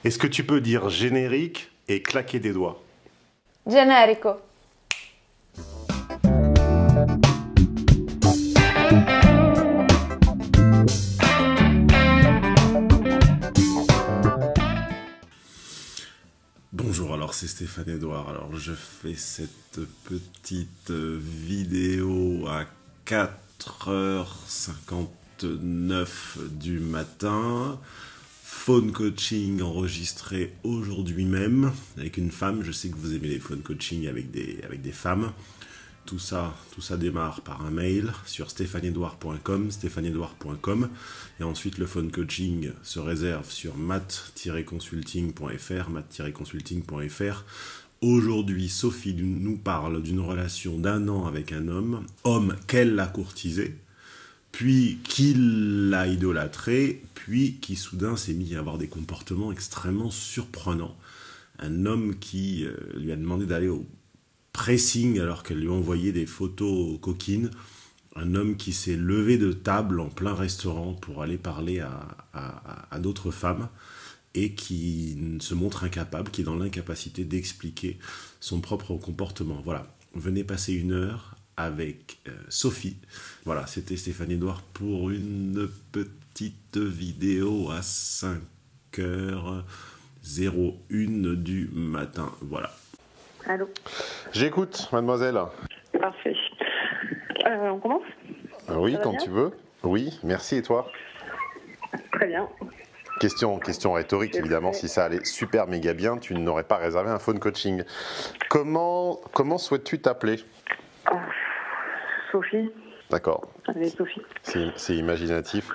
Est-ce que tu peux dire générique et claquer des doigts? Generico. Bonjour, alors c'est Stéphane Edouard. Alors je fais cette petite vidéo à 4h59 du matin. Phone coaching enregistré aujourd'hui même avec une femme. Je sais que vous aimez les phone coaching avec des femmes. Tout ça démarre par un mail sur stéphaneedouard.com. Et ensuite, le phone coaching se réserve sur mat-consulting.fr. Aujourd'hui, Sophie nous parle d'une relation d'1 an avec un homme qu'elle a courtisé, puis qui l'a idolâtré, puis qui soudain s'est mis à avoir des comportements extrêmement surprenants. Un homme qui lui a demandé d'aller au pressing alors qu'elle lui a envoyé des photos coquines. Un homme qui s'est levé de table en plein restaurant pour aller parler à d'autres femmes et qui se montre incapable, qui est dans l'incapacité d'expliquer son propre comportement. Voilà, venez passer 1 heure avec Sophie. Voilà, c'était Stéphane Edouard pour une petite vidéo à 5h01 du matin. Voilà. Allô. J'écoute, mademoiselle. Parfait. On commence? Oui, quand bien tu veux. Oui, merci, et toi? Très bien. Question rhétorique, évidemment. Si ça allait super méga bien, tu n'aurais pas réservé un phone coaching. Comment souhaites-tu t'appeler? Sophie. D'accord. Allez, Sophie. C'est imaginatif.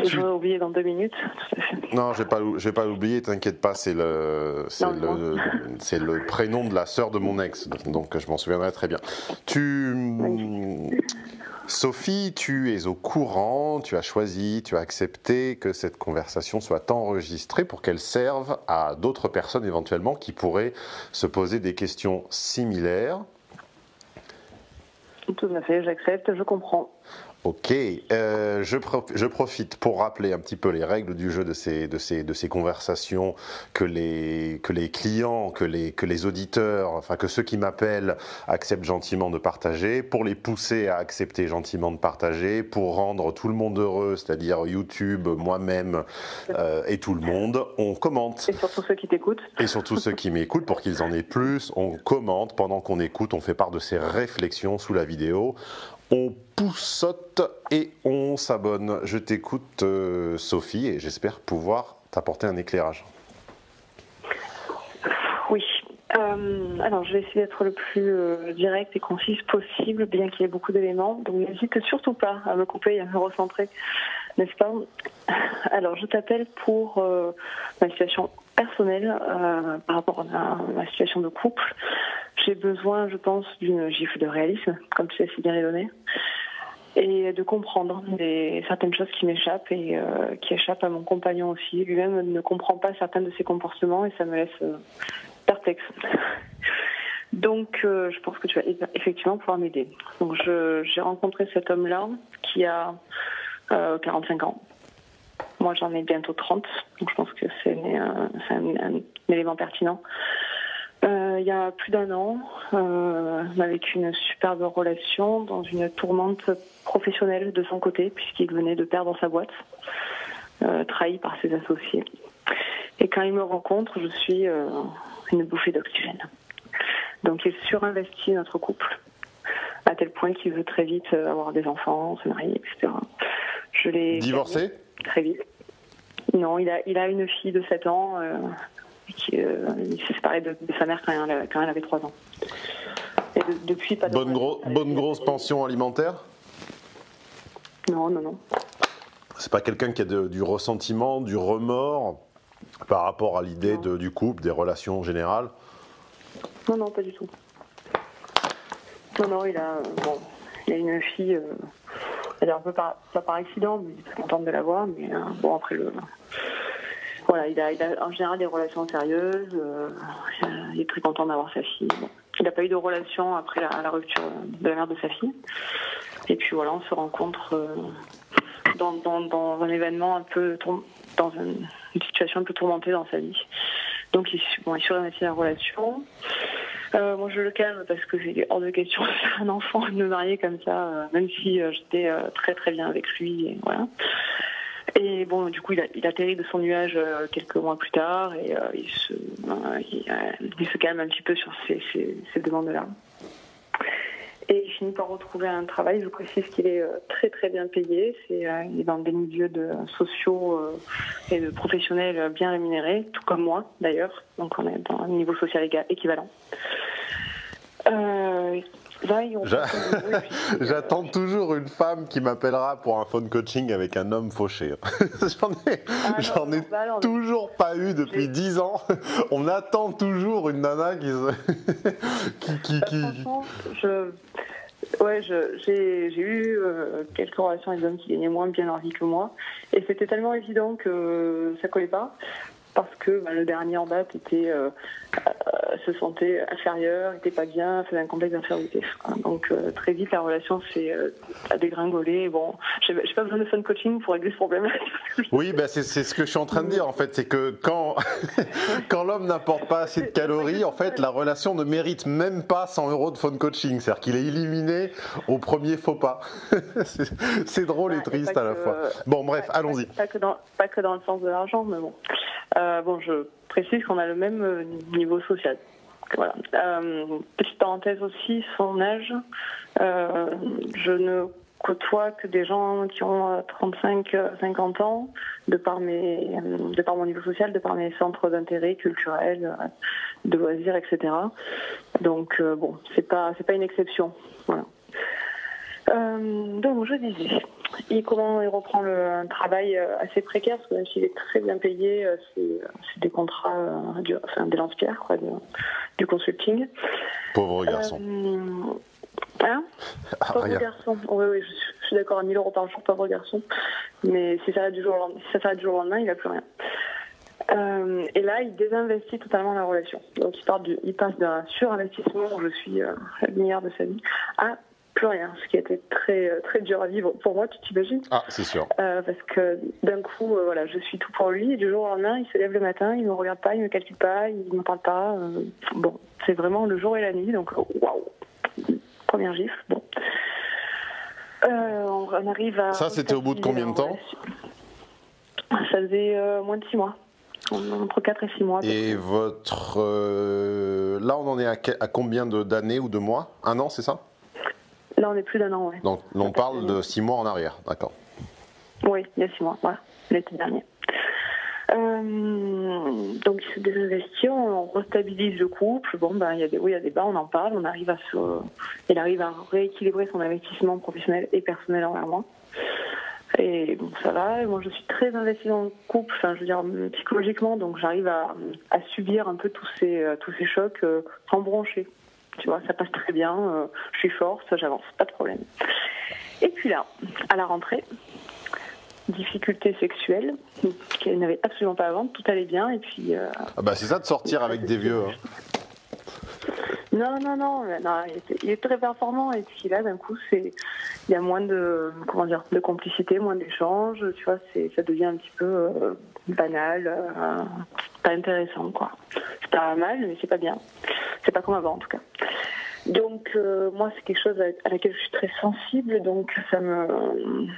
Je vais oublier dans 2 minutes. Tout à fait. Non, je vais pas l'oublier, t'inquiète pas, c'est le prénom de la sœur de mon ex, donc je m'en souviendrai très bien. Sophie, tu es au courant, tu as accepté que cette conversation soit enregistrée pour qu'elle serve à d'autres personnes éventuellement qui pourraient se poser des questions similaires. Tout à fait, j'accepte, je comprends. Ok, je profite pour rappeler un petit peu les règles du jeu de ces conversations que les clients, que les auditeurs, enfin que ceux qui m'appellent acceptent gentiment de partager, pour les pousser à accepter gentiment de partager, pour rendre tout le monde heureux, c'est-à-dire YouTube, moi-même et tout le monde, on commente. Et surtout ceux qui t'écoutent. Et surtout ceux qui m'écoutent, pour qu'ils en aient plus, on commente pendant qu'on écoute, on fait part de ses réflexions sous la vidéo. On poussote et on s'abonne. Je t'écoute, Sophie, et j'espère pouvoir t'apporter un éclairage. Oui. Alors, je vais essayer d'être le plus direct et concise possible, bien qu'il y ait beaucoup d'éléments. Donc, n'hésite surtout pas à me couper et à me recentrer, n'est-ce pas? Alors, je t'appelle pour ma situation personnelle par rapport à ma situation de couple. J'ai besoin, je pense, d'une gifle de réalisme, comme tu sais si bien les donner, et de comprendre certaines choses qui m'échappent et qui échappent à mon compagnon aussi. Lui-même ne comprend pas certains de ses comportements et ça me laisse perplexe. Donc, je pense que tu vas effectivement pouvoir m'aider. Donc, j'ai rencontré cet homme-là qui a 45 ans. Moi, j'en ai bientôt 30, donc je pense que c'est un élément pertinent. Il y a plus d'1 an, on a vécu une superbe relation dans une tourmente professionnelle de son côté, puisqu'il venait de perdre sa boîte, trahi par ses associés. Et quand il me rencontre, je suis une bouffée d'oxygène. Donc il surinvestit notre couple, à tel point qu'il veut très vite avoir des enfants, se marier, etc. Je l'ai divorcé très vite. Non, il a une fille de 7 ans. Il s'est séparé de sa mère quand elle avait 3 ans. Et depuis, pas de bonne grosse pension alimentaire? Non. C'est pas quelqu'un qui a du ressentiment, du remords par rapport à l'idée du couple, des relations générales? Non, pas du tout. Non, il a une fille, elle est un peu pas par accident, mais il est très contente de la voir, mais après voilà, il a en général des relations sérieuses, il est très content d'avoir sa fille. Bon. Il n'a pas eu de relation après la rupture de la mère de sa fille. Et puis voilà, on se rencontre dans un événement un peu dans une situation un peu tourmentée dans sa vie. Donc il surinvestit la relation. Moi je le calme parce que c'est hors de question de faire un enfant et de me marier comme ça, même si j'étais très très bien avec lui. Et voilà. Et bon, du coup, il atterrit de son nuage quelques mois plus tard et il se calme un petit peu sur ces demandes-là. Et il finit par retrouver un travail. Je précise qu'il est très très bien payé. Il est dans des milieux sociaux et de professionnels bien rémunérés, tout comme moi d'ailleurs. Donc on est dans un niveau social équivalent. J'attends toujours une femme qui m'appellera pour un phone coaching avec un homme fauché. J'en ai toujours pas eu depuis 10 ans. On attend toujours une nana qui... Franchement, j'ai eu quelques relations avec des hommes qui gagnaient moins bien leur vie que moi. Et c'était tellement évident que ça collait pas. Parce que le dernier en date se sentait inférieur, n'était pas bien, faisait un complexe d'infériorité. Donc très vite la relation a dégringolé. Bon, j'ai pas besoin de fun coaching pour régler ce problème. Oui, c'est ce que je suis en train de dire en fait, c'est que quand l'homme n'apporte pas assez de calories, en fait la relation ne mérite même pas 100 € de fun coaching, c'est-à-dire qu'il est éliminé au premier faux pas. c'est drôle et triste à la fois. Bon bref, allons-y. Pas que dans le sens de l'argent, mais bon. Je précise qu'on a le même niveau social. Voilà. Petite parenthèse aussi, son âge. Je ne côtoie que des gens qui ont 35-50 ans, de par mon niveau social, de par mes centres d'intérêt culturels, de loisirs, etc. Donc c'est pas une exception. Voilà. Donc je disais, il reprend un travail assez précaire, parce que même s'il est très bien payé, c'est des contrats, des lance-pierres, du consulting. Pauvre garçon. Pauvre garçon. Oui, je suis d'accord, à 1000 € par jour, pauvre garçon. Mais si ça s'arrête du jour au lendemain, il n'a plus rien. Et là, il désinvestit totalement la relation. Donc il passe d'un surinvestissement où je suis la lumière de sa vie à plus rien, ce qui a été très très dur à vivre pour moi, tu t'imagines? Ah, c'est sûr. Parce que d'un coup, je suis tout pour lui, et du jour au lendemain, il se lève le matin, il me regarde pas, il me calcule pas, il me parle pas. C'est vraiment le jour et la nuit, donc waouh, première gifle. Bon, on arrive à. Ça, c'était au bout de combien de temps? Ça faisait moins de 6 mois. Entre 4 et 6 mois. Et votre... là, on en est à combien d'années ou de mois? 1 an, c'est ça? Là, on est plus d'1 an, oui. Donc, on parle de 6 mois en arrière, d'accord. Oui, il y a 6 mois, voilà, l'été dernier. Donc, il se désinvestit, on restabilise le couple. Bon, il y a des hauts, il y a des bas, on en parle. Il arrive à rééquilibrer son investissement professionnel et personnel envers moi. Et bon, ça va. Et moi, je suis très investie dans le couple, psychologiquement, donc j'arrive à subir un peu tous ces chocs sans broncher. Tu vois, ça passe très bien, je suis forte, j'avance, pas de problème. Et puis là, à la rentrée, difficulté sexuelle, qu'elle n'avait absolument pas avant, tout allait bien, et puis... c'est ça de sortir avec des vieux. Non, il est très performant, et puis là, d'un coup, il y a moins de complicité, moins d'échanges, tu vois, ça devient un petit peu banal, pas intéressant, quoi. C'est pas mal, mais c'est pas bien. C'est pas comme avant, en tout cas. Donc, moi, c'est quelque chose à laquelle je suis très sensible, donc ça me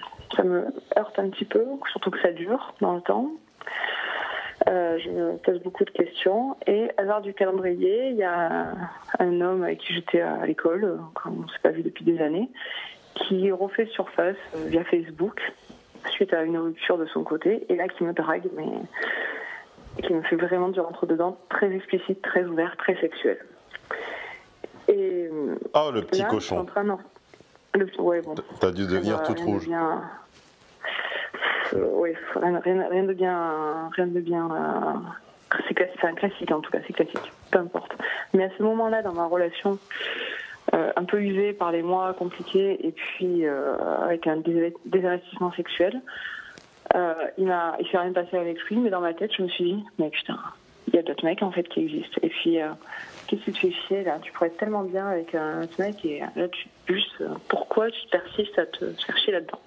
heurte un petit peu, surtout que ça dure dans le temps. Je me pose beaucoup de questions. Et hasard du calendrier, il y a un homme avec qui j'étais à l'école, qu'on ne s'est pas vu depuis des années, qui refait surface via Facebook, suite à une rupture de son côté, et là qui me drague, mais qui me fait vraiment du rentre-dedans, très explicite, très ouvert, très sexuel. Et le petit là, cochon. Ouais, bon. T'as dû devenir toute rouge. Oui, rien de bien. C'est un classique, en tout cas, c'est classique, peu importe. Mais à ce moment-là, dans ma relation, un peu usée par les mois compliqués et puis avec un désinvestissement sexuel, il s'est rien passé avec lui, mais dans ma tête, je me suis dit, mais putain, il y a d'autres mecs en fait qui existent. Et puis, qu'est-ce que tu te fais chier là? Tu pourrais être tellement bien avec un autre mec, et là, pourquoi tu te persistes à te faire chier là-dedans?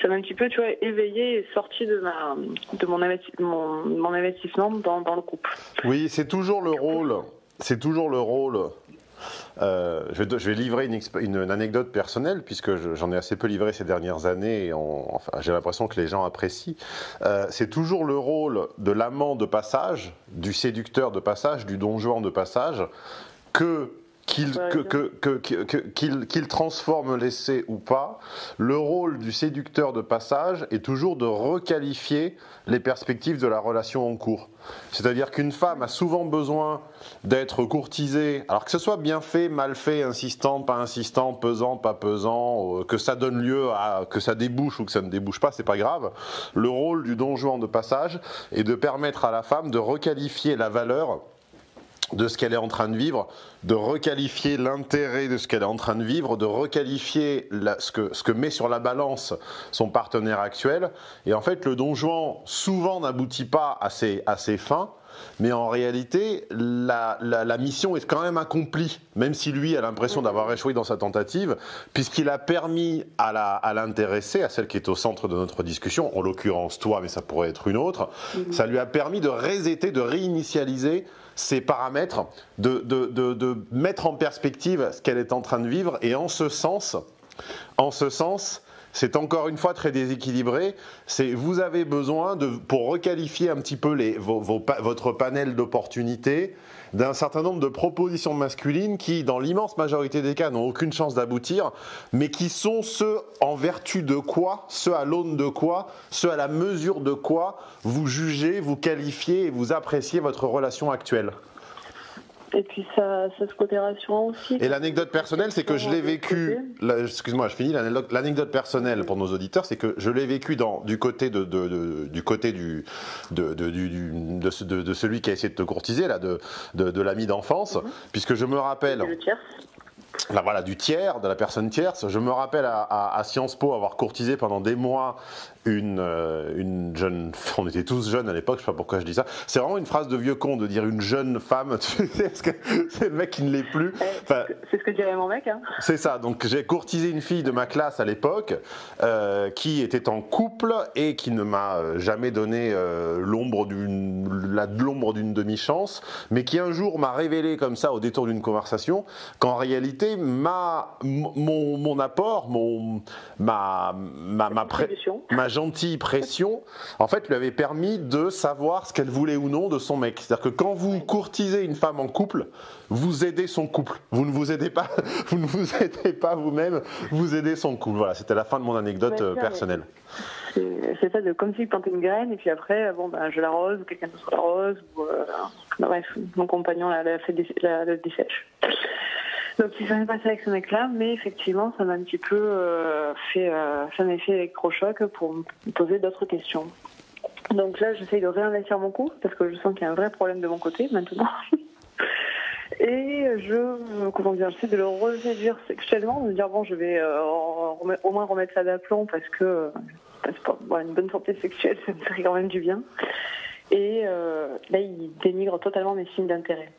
ça m'a un petit peu, tu vois, éveillée et sortie de mon investissement dans le couple. Oui, c'est toujours le rôle. C'est toujours le rôle. Je vais livrer une anecdote personnelle, puisque j'en ai assez peu livré ces dernières années, et j'ai l'impression que les gens apprécient. C'est toujours le rôle de l'amant de passage, du séducteur de passage, du don Juan de passage, qu'il transforme l'essai ou pas. Le rôle du séducteur de passage est toujours de requalifier les perspectives de la relation en cours. C'est-à-dire qu'une femme a souvent besoin d'être courtisée, alors que ce soit bien fait, mal fait, insistant, pas insistant, pesant, pas pesant, que ça donne lieu à que ça débouche ou que ça ne débouche pas, c'est pas grave. Le rôle du don Juan de passage est de permettre à la femme de requalifier la valeur de ce qu'elle est en train de vivre, de requalifier l'intérêt de ce qu'elle est en train de vivre, de requalifier ce que met sur la balance son partenaire actuel. Et en fait, le don Juan souvent n'aboutit pas à ses fins, mais en réalité, la mission est quand même accomplie, même si lui a l'impression d'avoir échoué dans sa tentative, puisqu'il a permis à l'intéressée, à celle qui est au centre de notre discussion, en l'occurrence toi, mais ça pourrait être une autre, ça lui a permis de resetter, de réinitialiser ses paramètres, de mettre en perspective ce qu'elle est en train de vivre, et en ce sens, c'est encore une fois très déséquilibré. Vous avez besoin, pour requalifier un petit peu votre panel d'opportunités, d'un certain nombre de propositions masculines qui, dans l'immense majorité des cas, n'ont aucune chance d'aboutir, mais qui sont ceux en vertu de quoi, ceux à l'aune de quoi, ceux à la mesure de quoi vous jugez, vous qualifiez et vous appréciez votre relation actuelle. Et puis ça ce côté rassurant aussi. Et l'anecdote personnelle, c'est que je l'ai vécu. Excuse-moi, je finis. L'anecdote personnelle pour nos auditeurs, c'est que je l'ai vécu du côté de celui qui a essayé de te courtiser, là, de l'ami d'enfance, puisque je me rappelle. Le tiers. Là, voilà, du tiers, de la personne tierce. Je me rappelle à Sciences Po avoir courtisé pendant des mois une jeune, on était tous jeunes à l'époque, je sais pas pourquoi je dis ça. C'est vraiment une phrase de vieux con de dire une jeune femme. Tu sais, parce que c'est le mec qui ne l'est plus. Enfin, c'est ce que dirait mon mec. Hein. C'est ça. Donc j'ai courtisé une fille de ma classe à l'époque qui était en couple et qui ne m'a jamais donné l'ombre d'une demi-chance, mais qui un jour m'a révélé comme ça au détour d'une conversation qu'en réalité mon apport, ma gentille pression, en fait, lui avait permis de savoir ce qu'elle voulait ou non de son mec. C'est-à-dire que quand vous courtisez une femme en couple, vous aidez son couple. Vous ne vous aidez pas vous-même, vous aidez son couple. Voilà, c'était la fin de mon anecdote personnelle. C'est ça, comme si je plantais une graine et puis après, je l'arrose ou quelqu'un d'autre l'arrose ou bref, mon compagnon la dessèche. Donc il s'est passé avec ce mec-là, mais effectivement, ça m'a un petit peu ça m'a fait électrochoc pour me poser d'autres questions. Donc là, j'essaye de réinvestir mon couple parce que je sens qu'il y a un vrai problème de mon côté maintenant. Et j'essaie de le reséduire sexuellement, de me dire je vais au moins remettre ça d'aplomb parce que une bonne santé sexuelle, ça me ferait quand même du bien. Et là, il dénigre totalement mes signes d'intérêt.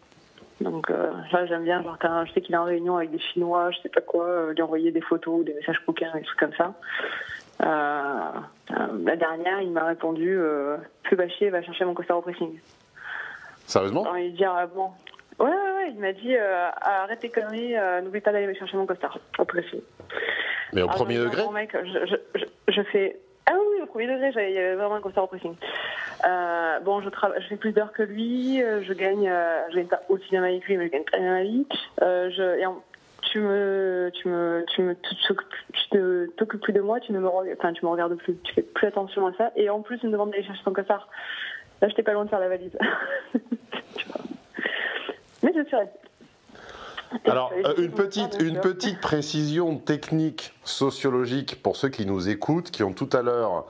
Donc là, j'aime bien, quand je sais qu'il est en réunion avec des Chinois, je sais pas quoi, lui envoyer des photos, des messages coquins, des trucs comme ça. La dernière, il m'a répondu plus bâcher, va chercher mon costard au pressing. Sérieusement? Il dit bon. Ouais, il m'a dit arrête tes conneries, n'oublie pas d'aller me chercher mon costard au pressing. Mais au premier degré? Bon, mec, je fais. Ah oui, au premier degré, j'avais vraiment un costard au pressing. Je fais plus d'heures que lui, je gagne pas aussi bien avec lui, mais je gagne très bien ma vie. Tu t'occupes plus de moi, tu me regardes plus, tu fais plus attention à ça, et en plus tu me demandes d'aller chercher ton costard. Là, j'étais pas loin de faire la valise. Mais je suis restée. Alors, une petite précision technique, sociologique pour ceux qui nous écoutent, qui ont tout à l'heure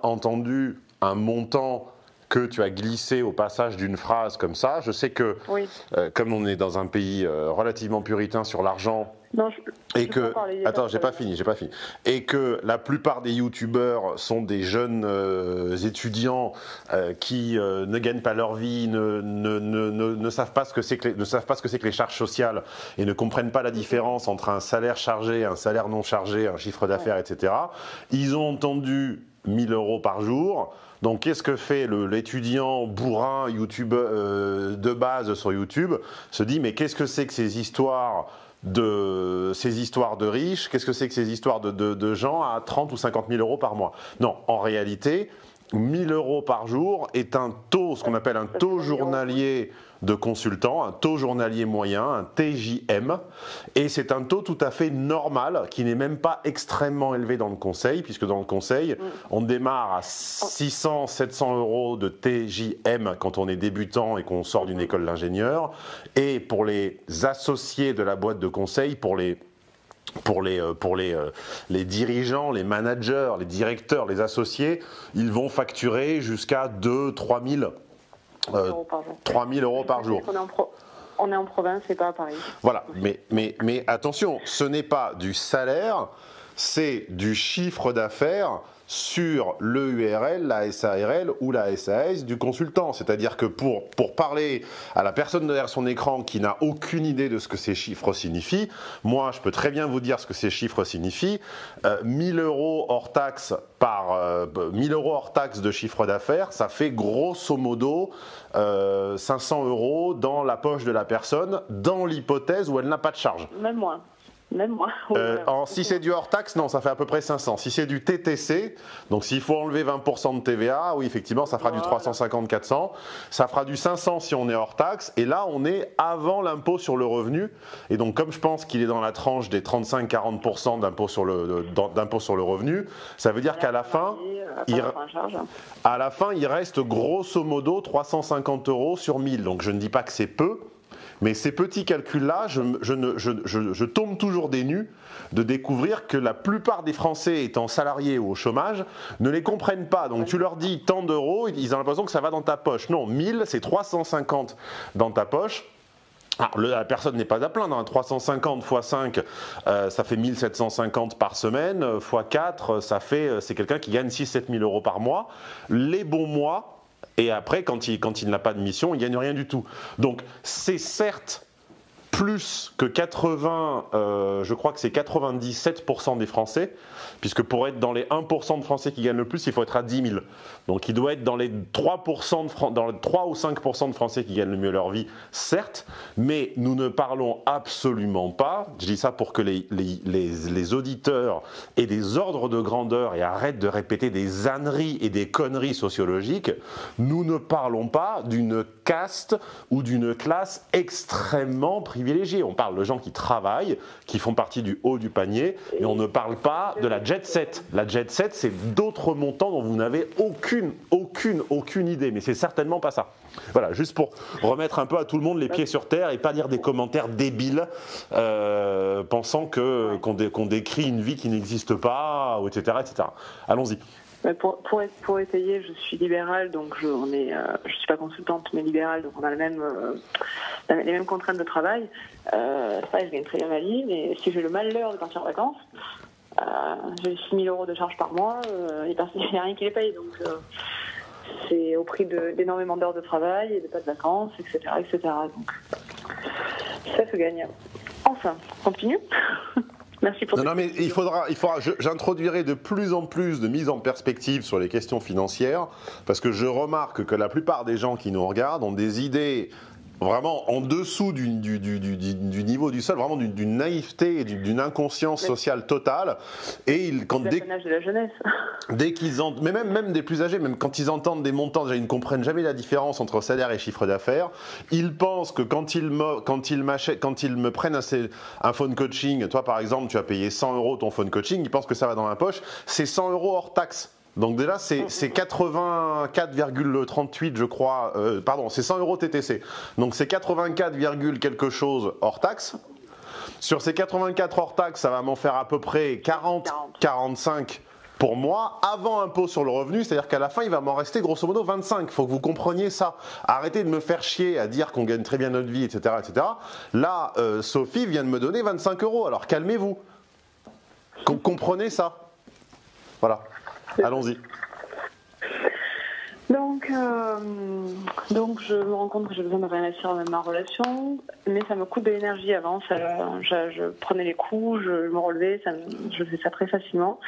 entendu un montant que tu as glissé au passage d'une phrase comme ça. Je sais que, comme on est dans un pays relativement puritain sur l'argent, Non, Et que, attends, j'ai pas fini. Et que la plupart des youtubeurs sont des jeunes étudiants qui ne gagnent pas leur vie, ne savent pas ce que c'est que les charges sociales et ne comprennent pas la différence entre un salaire chargé, un salaire non chargé, un chiffre d'affaires, etc. Ils ont entendu 1 000 € par jour. Donc, qu'est-ce que fait l'étudiant bourrin YouTube de base sur YouTube? Se dit, mais qu'est-ce que c'est que ces histoires de riches? Qu'est-ce que c'est que ces histoires de gens à 30 ou 50 000 € par mois? Non, en réalité, 1 000 € par jour est un taux, ce qu'on appelle un taux journalier de consultant, un taux journalier moyen, un TJM, et c'est un taux tout à fait normal, qui n'est même pas extrêmement élevé dans le conseil, puisque dans le conseil, on démarre à 600, 700 € de TJM quand on est débutant et qu'on sort d'une école d'ingénieur, et pour les associés de la boîte de conseil, pour les dirigeants, les managers, les directeurs, les associés, ils vont facturer jusqu'à 2-3 000 € par jour. On est en province, c'est pas à Paris. Voilà, mais attention, ce n'est pas du salaire, c'est du chiffre d'affaires sur le URL, la SARL ou la SAS du consultant. C'est-à-dire que pour parler à la personne derrière son écran qui n'a aucune idée de ce que ces chiffres signifient, moi je peux très bien vous dire ce que ces chiffres signifient. 1 000 € hors taxe 1 000 € hors taxe de chiffre d'affaires, ça fait grosso modo 500 € dans la poche de la personne, dans l'hypothèse où elle n'a pas de charge. Même moins. Si c'est du hors taxe, non, ça fait à peu près 500. Si c'est du TTC, donc s'il faut enlever 20% de TVA, oui, effectivement, ça fera du 350-400. Ça fera du 500 si on est hors taxe. Et là, on est avant l'impôt sur le revenu. Et donc, comme je pense qu'il est dans la tranche des 35-40% d'impôt sur le revenu, ça veut dire qu'à la fin, il reste grosso modo 350 € sur 1000. Donc, je ne dis pas que c'est peu. Mais ces petits calculs-là, je tombe toujours des nues de découvrir que la plupart des Français étant salariés ou au chômage ne les comprennent pas. Donc tu leur dis tant d'euros, ils ont l'impression que ça va dans ta poche. Non, 1000, c'est 350 dans ta poche. Alors, la personne n'est pas à plaindre, 350 x 5, ça fait 1750 par semaine, x 4, c'est quelqu'un qui gagne 6-7 000 € par mois. Les bons mois. Et après, quand il n'a pas de mission, il ne gagne rien du tout. Donc, c'est certes plus que je crois que c'est 97% des Français, puisque pour être dans les 1% de Français qui gagnent le plus, il faut être à 10 000. Donc il doit être dans les 3 ou 5% de Français qui gagnent le mieux leur vie, certes, mais nous ne parlons absolument pas, je dis ça pour que les auditeurs aient des ordres de grandeur et arrêtent de répéter des âneries et des conneries sociologiques, nous ne parlons pas d'une caste ou d'une classe extrêmement privilégiée. On parle de gens qui travaillent, qui font partie du haut du panier, et on ne parle pas de la jet set. La jet set, c'est d'autres montants dont vous n'avez aucune idée, mais c'est certainement pas ça. Voilà, juste pour remettre un peu à tout le monde les pieds sur terre et pas dire des commentaires débiles pensant qu'on décrit une vie qui n'existe pas, etc. Allons-y. Pour étayer, je suis libérale, donc je suis pas consultante, mais libérale, donc on a les mêmes contraintes de travail. Ça, je gagne très bien ma vie, mais si j'ai le malheur de partir en vacances, j'ai 6 000 € de charges par mois, il n'y a rien qui les paye, donc c'est au prix d'énormément d'heures de travail et de pas de vacances, etc. Donc ça se gagne. Enfin, continue. Merci pour Non, mais j'introduirai de plus en plus de mise en perspective sur les questions financières, parce que je remarque que la plupart des gens qui nous regardent ont des idées vraiment en dessous du niveau du sol, vraiment d'une naïveté et d'une inconscience sociale totale. Et l'apanage de la jeunesse. Dès qu'ils mais même des plus âgés, même quand ils entendent des montants, déjà ils ne comprennent jamais la différence entre salaire et chiffre d'affaires. Ils pensent que quand ils me prennent un phone coaching, toi par exemple, tu as payé 100 € ton phone coaching, ils pensent que ça va dans la poche, c'est 100 € hors taxe. Donc déjà, c'est 84,38, je crois, pardon, c'est 100 € TTC. Donc c'est 84, quelque chose hors taxe. Sur ces 84 hors taxe, ça va m'en faire à peu près 40, 45 pour moi, avant impôt sur le revenu, c'est-à-dire qu'à la fin, il va m'en rester grosso modo 25. Il faut que vous compreniez ça. Arrêtez de me faire chier à dire qu'on gagne très bien notre vie, etc. etc. Là, Sophie vient de me donner 25 €. Alors calmez-vous. Comprenez ça. Voilà. Allons-y. Donc, je me rends compte que j'ai besoin de réinvestir dans ma relation, mais ça me coûte de l'énergie. Avant, je prenais les coups, je me relevais, je faisais ça très facilement.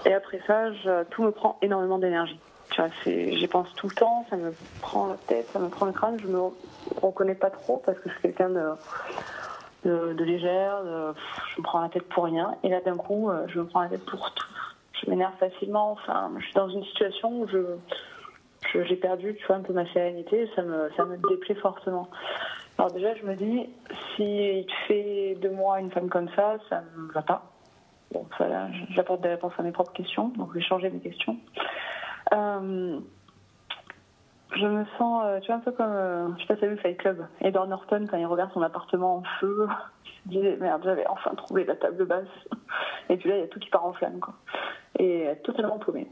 Et après ça, tout me prend énormément d'énergie. Tu vois, j'y pense tout le temps, ça me prend la tête, ça me prend le crâne. Je me reconnais pas trop parce que je suis quelqu'un de légère, je me prends la tête pour rien. Et là, d'un coup, je me prends la tête pour tout. Je m'énerve facilement. Enfin, je suis dans une situation où j'ai perdu, tu vois, un peu ma sérénité. Et ça me déplaît fortement. Alors déjà, je me dis, si tu fais de moi une femme comme ça me va pas. Bon, voilà, j'apporte des réponses à mes propres questions, donc je vais changer mes questions. Je me sens, tu vois, un peu comme, je sais pas si tu as vu Fight Club, Edward Norton, quand il regarde son appartement en feu, il se disait, merde, j'avais enfin trouvé la table basse. Et puis là, il y a tout qui part en flamme, quoi. Et totalement paumé.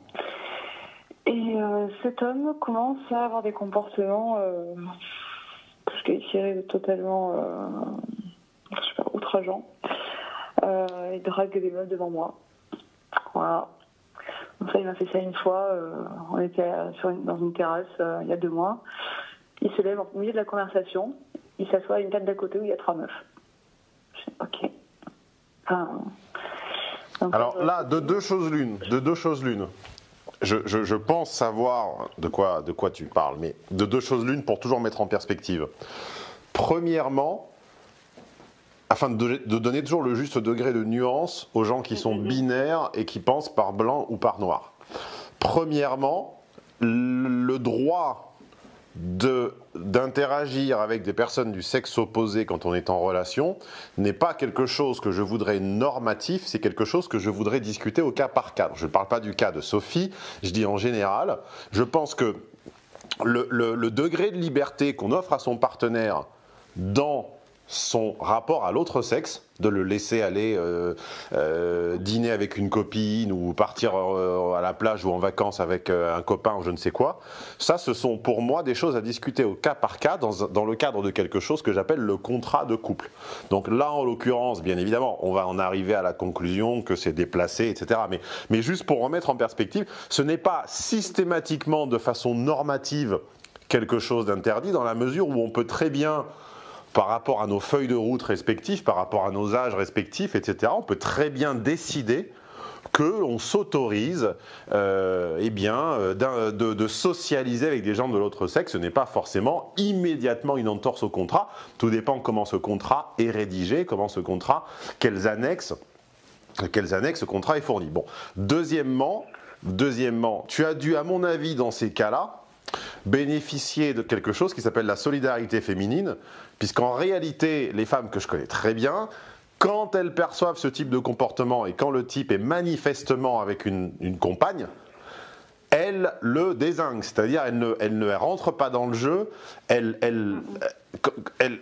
Et cet homme commence à avoir des comportements que je qualifierais totalement, je sais pas, outrageants. Il drague des meufs devant moi. Voilà. Donc ça, il m'a fait ça une fois. On était dans une terrasse il y a 2 mois. Il se lève au milieu de la conversation. Il s'assoit à une table d'à côté où il y a 3 meufs. Je dis, ok. Alors là, de deux choses l'une. Je pense savoir de quoi tu parles, mais de 2 choses l'une pour toujours mettre en perspective. Premièrement, afin de donner toujours le juste degré de nuance aux gens qui sont binaires et qui pensent par blanc ou par noir. Premièrement, le droit d'interagir avec des personnes du sexe opposé quand on est en relation n'est pas quelque chose que je voudrais normatif, c'est quelque chose que je voudrais discuter au cas par cas. Je ne parle pas du cas de Sophie, je dis en général. Je pense que le degré de liberté qu'on offre à son partenaire dans son rapport à l'autre sexe, de le laisser aller dîner avec une copine ou partir à la plage ou en vacances avec un copain ou je ne sais quoi, ça ce sont pour moi des choses à discuter au cas par cas dans le cadre de quelque chose que j'appelle le contrat de couple. Donc là en l'occurrence, bien évidemment, on va en arriver à la conclusion que c'est déplacé, etc. Mais juste pour remettre en perspective, ce n'est pas systématiquement de façon normative quelque chose d'interdit dans la mesure où on peut très bien, par rapport à nos feuilles de route respectives, par rapport à nos âges respectifs, etc., on peut très bien décider qu'on s'autorise de socialiser avec des gens de l'autre sexe. Ce n'est pas forcément immédiatement une entorse au contrat. Tout dépend comment ce contrat est rédigé, quelles annexes ce contrat est fourni. Bon. Deuxièmement, tu as dû, à mon avis, dans ces cas-là, bénéficier de quelque chose qui s'appelle la solidarité féminine, puisqu'en réalité, les femmes que je connais très bien, quand elles perçoivent ce type de comportement et quand le type est manifestement avec une compagne, elles le dézinguent, c'est-à-dire elles ne rentrent pas dans le jeu,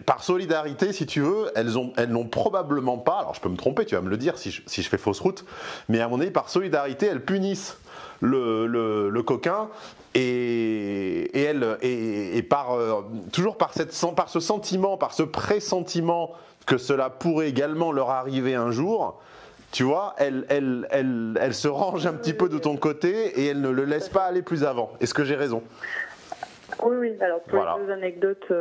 par solidarité, si tu veux, elles n'ont probablement pas, alors je peux me tromper, tu vas me le dire si je fais fausse route, mais à mon avis, par solidarité, elles punissent le coquin et toujours par ce sentiment, par ce pressentiment que cela pourrait également leur arriver un jour, tu vois, elle se range un petit peu de ton côté et elle ne le laisse pas aller plus avant. Est-ce que j'ai raison ? Oui. Alors, pour les 2 anecdotes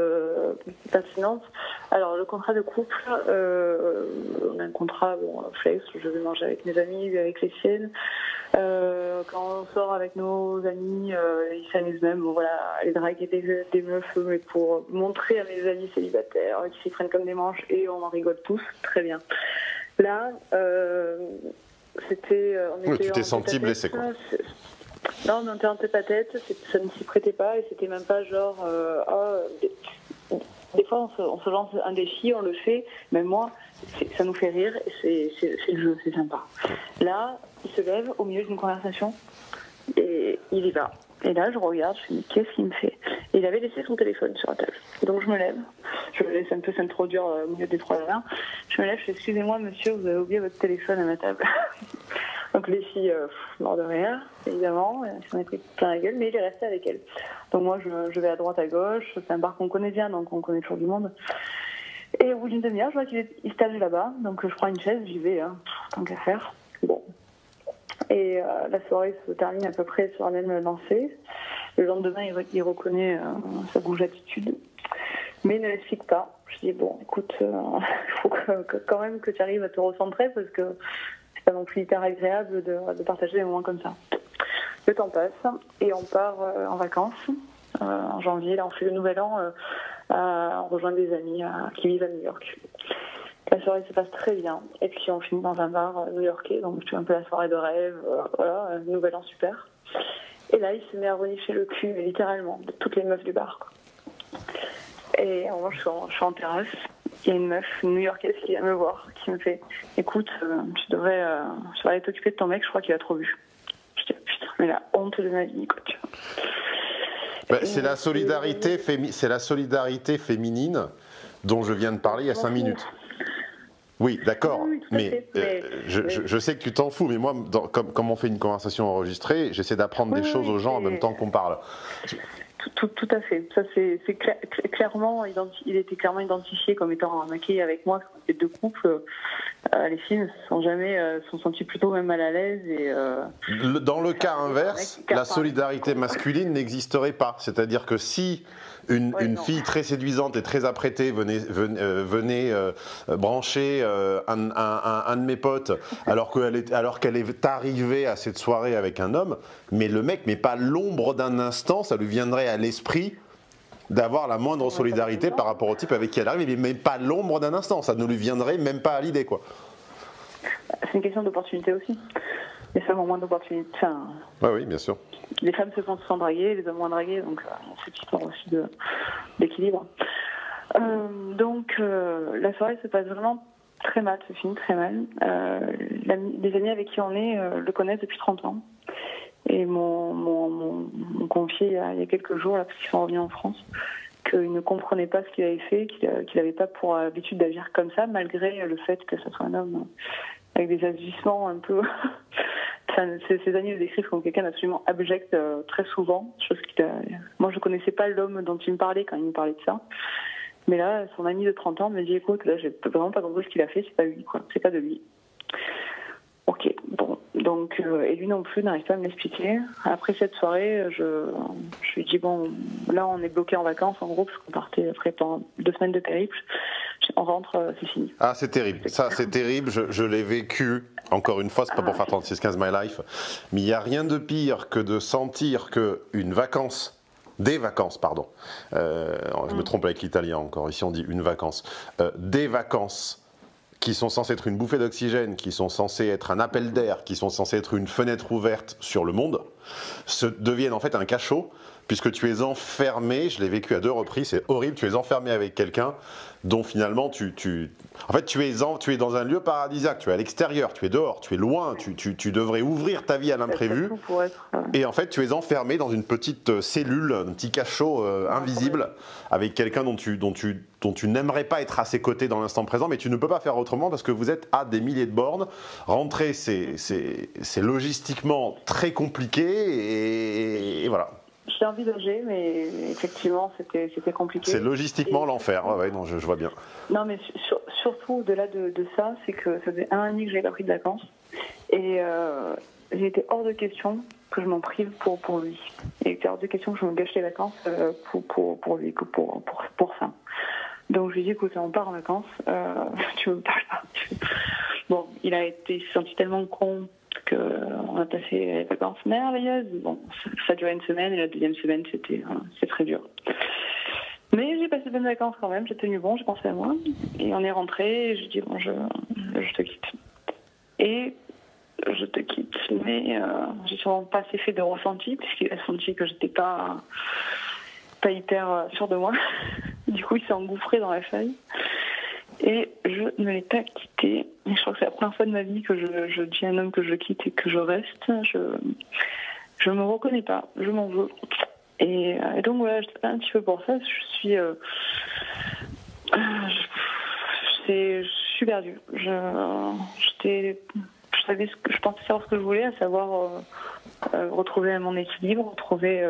pertinentes. Alors, le contrat de couple, on a un contrat, flex, je vais manger avec mes amis, avec les siennes. Quand on sort avec nos amis, ils s'amusent même, aller draguer des meufs, mais pour montrer à mes amis célibataires qu'ils s'y prennent comme des manches et on en rigole tous. Très bien. Là, c'était... tu t'es senti blessé, quoi. Non, mais on était en tête à tête, ça ne s'y prêtait pas et c'était même pas genre des fois on se lance un défi, on le fait, même moi ça nous fait rire et c'est le jeu, c'est sympa. Là, il se lève au milieu d'une conversation et il y va. Et là, je regarde, je me dis qu'est-ce qu'il me fait ? Et il avait laissé son téléphone sur la table. Donc je me lève, je me laisse un peu s'introduire au milieu des 3 heures. Je me lève, je fais excusez-moi monsieur, vous avez oublié votre téléphone à ma table. Donc les filles, mort de rire, évidemment, elles s'en étaient plein la gueule, mais il est resté avec elles. Donc moi, je vais à droite, à gauche, c'est un bar qu'on connaît bien, donc on connaît toujours du monde. Et au bout d'une demi-heure, je vois qu'il se stalle là-bas, donc je prends une chaise, j'y vais, tant qu'à faire. Bon. Et la soirée se termine à peu près sur la même lancée. Le lendemain, il reconnaît sa bouge attitude, mais il ne l'explique pas. Je dis, bon, écoute, il faut quand même que tu arrives à te recentrer, parce que c'est pas non plus hyper agréable de partager des moments comme ça. Le temps passe, et on part en vacances. En janvier, là, on fait le nouvel an, on rejoint des amis qui vivent à New York. La soirée se passe très bien, et puis on finit dans un bar new-yorkais, donc tu vois un peu la soirée de rêve, voilà, un nouvel an super. Et là, il se met à renifler le cul, littéralement, de toutes les meufs du bar, quoi. Et moi, je suis en terrasse, il y a une meuf new-yorkaise qui vient me voir, qui me fait, écoute, tu devrais aller t'occuper de ton mec, je crois qu'il a trop bu. Je dis, putain, mais la honte de ma vie, quoi, tu vois. C'est la solidarité féminine dont je viens de parler il y a 5 minutes. Oui, d'accord, oui, mais je sais que tu t'en fous, mais moi, comme on fait une conversation enregistrée, j'essaie d'apprendre des choses aux gens en même temps qu'on parle. Tout à fait. Ça, c'est clairement, il était clairement identifié comme étant maquillé avec moi. Les deux couples, les filles sont sentis plutôt même mal à l'aise. Dans le cas inverse, la solidarité masculine n'existerait pas. C'est-à-dire que si une fille très séduisante et très apprêtée venait brancher un de mes potes alors qu'elle est arrivée à cette soirée avec un homme, mais le mec, mais pas l'ombre d'un instant, ça lui viendrait à l'esprit d'avoir la moindre solidarité par rapport au type avec qui elle arrive, mais pas l'ombre d'un instant, ça ne lui viendrait même pas à l'idée, quoi. C'est une question d'opportunité aussi. Les femmes ont moins d'opportunités. Enfin, oui, bien sûr. Les femmes se font souvent draguer, les hommes moins dragués, donc c'est une histoire aussi d'équilibre. Donc la soirée se passe vraiment très mal, se finit très mal. Les amis avec qui on est le connaissent depuis 30 ans. Et m'ont confié il y a quelques jours, là, parce qu'ils sont revenus en France, qu'il ne comprenait pas ce qu'il avait fait, qu'il n'avait pas pour habitude d'agir comme ça, malgré le fait que ce soit un homme avec des agissements un peu... Ses amis le décrivent comme quelqu'un d'absolument abject très souvent. Moi, je ne connaissais pas l'homme dont il me parlait quand il me parlait de ça. Mais là, son ami de 30 ans me dit, écoute, là, j'ai vraiment pas compris ce qu'il a fait, c'est pas lui, quoi. C'est pas de lui. Ok, bon, donc, et lui non plus n'arrive pas à me l'expliquer. Après cette soirée, je lui dis, bon, là on est bloqué en vacances en gros, parce qu'on partait après pendant 2 semaines de périple. On rentre, c'est fini. Ah, c'est terrible, ça c'est terrible, je l'ai vécu, encore une fois, c'est pas pour faire 36-15 My Life, mais il n'y a rien de pire que de sentir qu'une vacance, des vacances, pardon, je me trompe avec l'italien encore, ici on dit une vacance, des vacances qui sont censées être une bouffée d'oxygène, qui sont censées être un appel d'air, qui sont censées être une fenêtre ouverte sur le monde, deviennent en fait un cachot, puisque tu es enfermé, je l'ai vécu à 2 reprises, c'est horrible, tu es enfermé avec quelqu'un dont finalement tu es dans un lieu paradisiaque, tu es à l'extérieur, tu es dehors, tu es loin, tu devrais ouvrir ta vie à l'imprévu, et en fait tu es enfermé dans une petite cellule, un petit cachot invisible, avec quelqu'un dont tu n'aimerais pas être à ses côtés dans l'instant présent, mais tu ne peux pas faire autrement parce que vous êtes à des milliers de bornes. Rentrer, c'est logistiquement très compliqué, et voilà. Je l'ai envisagé, mais effectivement, c'était compliqué. C'est logistiquement l'enfer, non, je vois bien. Non, mais surtout, au-delà de ça, c'est que ça faisait 1 an et demi que j'avais pas pris de vacances. Et il était hors de question que je m'en prive pour lui. Et il était hors de question que je me gâche les vacances pour lui, pour ça. Donc je lui ai dit, écoute, on part en vacances, tu me parles pas. Bon, il s'est senti tellement con qu'on a passé les vacances merveilleuses. Bon, ça a duré 1 semaine, et la 2e semaine, c'est très dur. Mais j'ai passé de bonnes vacances quand même, j'ai tenu bon, j'ai pensé à moi. Et on est rentré, et je dis, bon, je te quitte. Et je te quitte, mais j'ai sûrement pas assez fait de ressenti, puisqu'il a senti que j'étais pas hyper sûre de moi. Du coup, il s'est engouffré dans la faille. Et je ne l'ai pas quitté. Et je crois que c'est la première fois de ma vie que je dis à un homme que je quitte et que je reste. Je me reconnais pas. Je m'en veux. Et donc voilà, je sais pas un petit peu pour ça. Je suis perdue. J'étais je pensais savoir ce que je voulais, à savoir retrouver mon équilibre, retrouver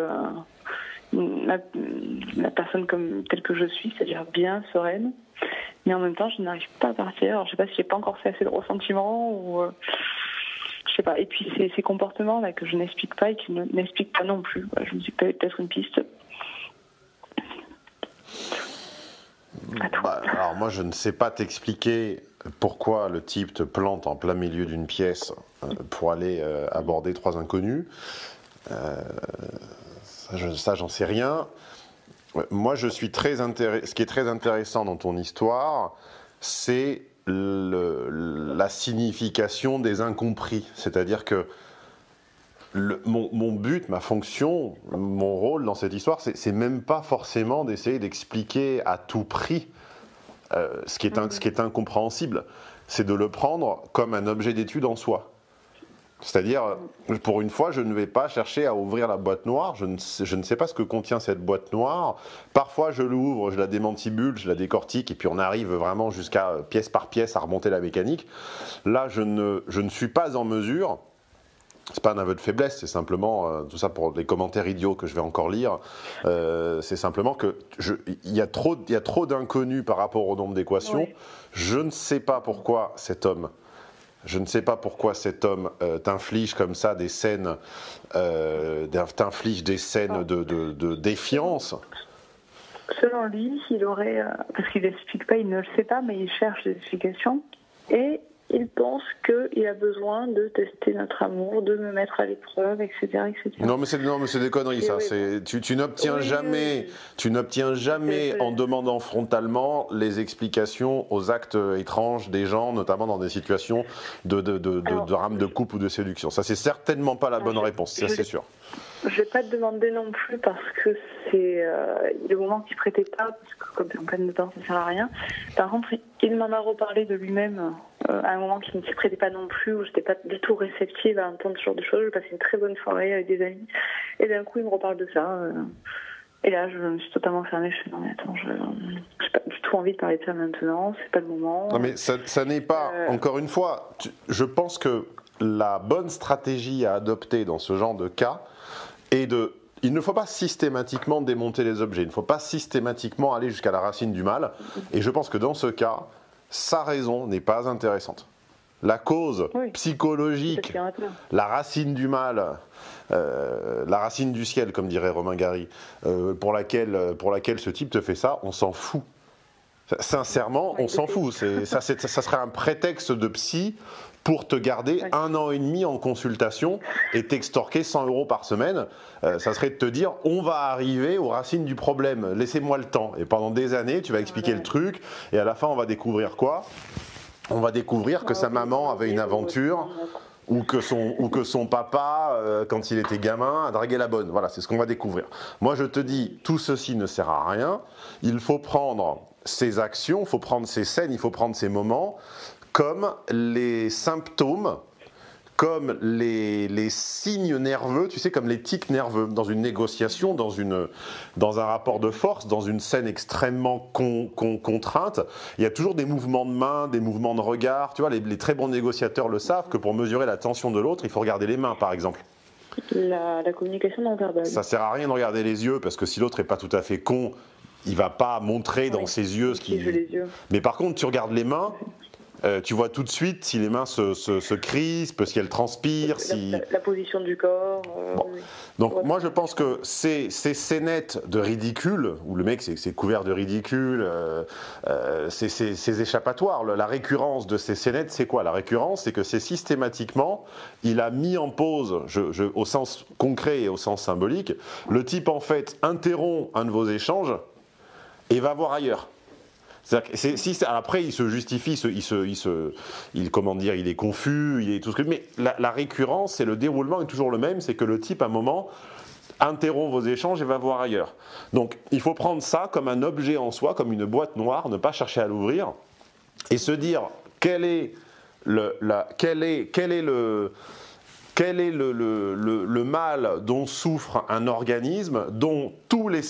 la personne telle que je suis, c'est-à-dire bien, sereine. Mais en même temps, je n'arrive pas à partir. Alors, je ne sais pas si j'ai pas encore fait assez de ressentiment ou je sais pas. Et puis ces comportements là que je n'explique pas et qui n'expliquent pas non plus. Je me suis peut-être une piste. Alors moi, je ne sais pas t'expliquer pourquoi le type te plante en plein milieu d'une pièce pour aller aborder 3 inconnus. Ça, j'en sais rien. Moi, ce qui est très intéressant dans ton histoire, c'est la signification des incompris. C'est-à-dire que mon but, ma fonction, mon rôle dans cette histoire, c'est même pas forcément d'essayer d'expliquer à tout prix ce qui est incompréhensible. C'est de le prendre comme un objet d'étude en soi. C'est-à-dire, pour une fois, je ne vais pas chercher à ouvrir la boîte noire, je ne sais pas ce que contient cette boîte noire. Parfois, je l'ouvre, je la démantibule, je la décortique, et puis on arrive vraiment jusqu'à pièce par pièce à remonter la mécanique. Là, je ne suis pas en mesure, c'est pas un aveu de faiblesse, c'est simplement, tout ça pour les commentaires idiots que je vais encore lire, c'est simplement que il y a trop d'inconnus par rapport au nombre d'équations. Oui. Je ne sais pas pourquoi cet homme t'inflige comme ça des scènes, de défiance. Selon lui, il aurait, parce qu'il n'explique pas, il ne le sait pas, mais il cherche des explications et il pense qu'il a besoin de tester notre amour, de me mettre à l'épreuve, etc., etc. Non, mais c'est des conneries, ça. Oui, tu n'obtiens jamais en demandant frontalement les explications aux actes étranges des gens, notamment dans des situations de drame de couple ou de séduction. Ça, c'est certainement pas la bonne réponse, ça c'est sûr. Je ne vais pas te demander non plus parce que c'est le moment qui ne prêtait pas, parce que comme c'est en pleine dedans, ça ne sert à rien. Par contre, il m'en a reparlé de lui-même à un moment qui ne s'y prêtait pas non plus, où je n'étais pas du tout réceptive à entendre ce genre de choses. J'ai passé une très bonne soirée avec des amis, et d'un coup, il me reparle de ça. Et là, je me suis totalement fermée. Je fais non, mais attends, je n'ai pas du tout envie de parler de ça maintenant, c'est pas le moment. Non, mais ça n'est pas, encore une fois, je pense que la bonne stratégie à adopter dans ce genre de cas, il ne faut pas systématiquement démonter les objets, il ne faut pas systématiquement aller jusqu'à la racine du mal, et je pense que dans ce cas, sa raison n'est pas intéressante. La cause psychologique, la racine du mal, la racine du ciel, comme dirait Romain Gary, pour laquelle ce type te fait ça, on s'en fout. Sincèrement, on s'en fout. Ça serait un prétexte de psy pour te garder 1 an et demi en consultation et t'extorquer 100 € par semaine. Ça serait de te dire, on va arriver aux racines du problème, laissez-moi le temps. Et pendant des années, tu vas expliquer le truc, et à la fin, on va découvrir quoi ? On va découvrir que sa maman avait une aventure, ou que son papa, quand il était gamin, a dragué la bonne. Voilà, c'est ce qu'on va découvrir. Moi, je te dis, tout ceci ne sert à rien. Il faut prendre ces actions, il faut prendre ces scènes, il faut prendre ces moments comme les symptômes, comme les signes nerveux, tu sais, comme les tics nerveux dans une négociation, dans un rapport de force, dans une scène extrêmement contrainte. Il y a toujours des mouvements de main, des mouvements de regard. Tu vois, les très bons négociateurs le savent que pour mesurer la tension de l'autre, il faut regarder les mains, par exemple. La communication non verbale. Ça sert à rien de regarder les yeux, parce que si l'autre n'est pas tout à fait con, il va pas montrer dans ses yeux ce qu'il... Mais par contre, tu regardes les mains... tu vois tout de suite si les mains se crispent, si elles transpirent, la position du corps. Bon. Donc moi je pense que ces scénettes de ridicule, où le mec c'est couvert de ridicule, ces échappatoires, la récurrence de ces scénettes, c'est quoi ? La récurrence, c'est que c'est systématiquement, il a mis en pause, au sens concret et au sens symbolique, le type en fait interrompt un de vos échanges et va voir ailleurs. Après, il se justifie, il est confus, il est tout ce que. Mais la récurrence et le déroulement est toujours le même, c'est que le type, à un moment, interrompt vos échanges et va voir ailleurs. Donc, il faut prendre ça comme un objet en soi, comme une boîte noire, ne pas chercher à l'ouvrir et se dire quel est le mal dont souffre un organisme, dont tous les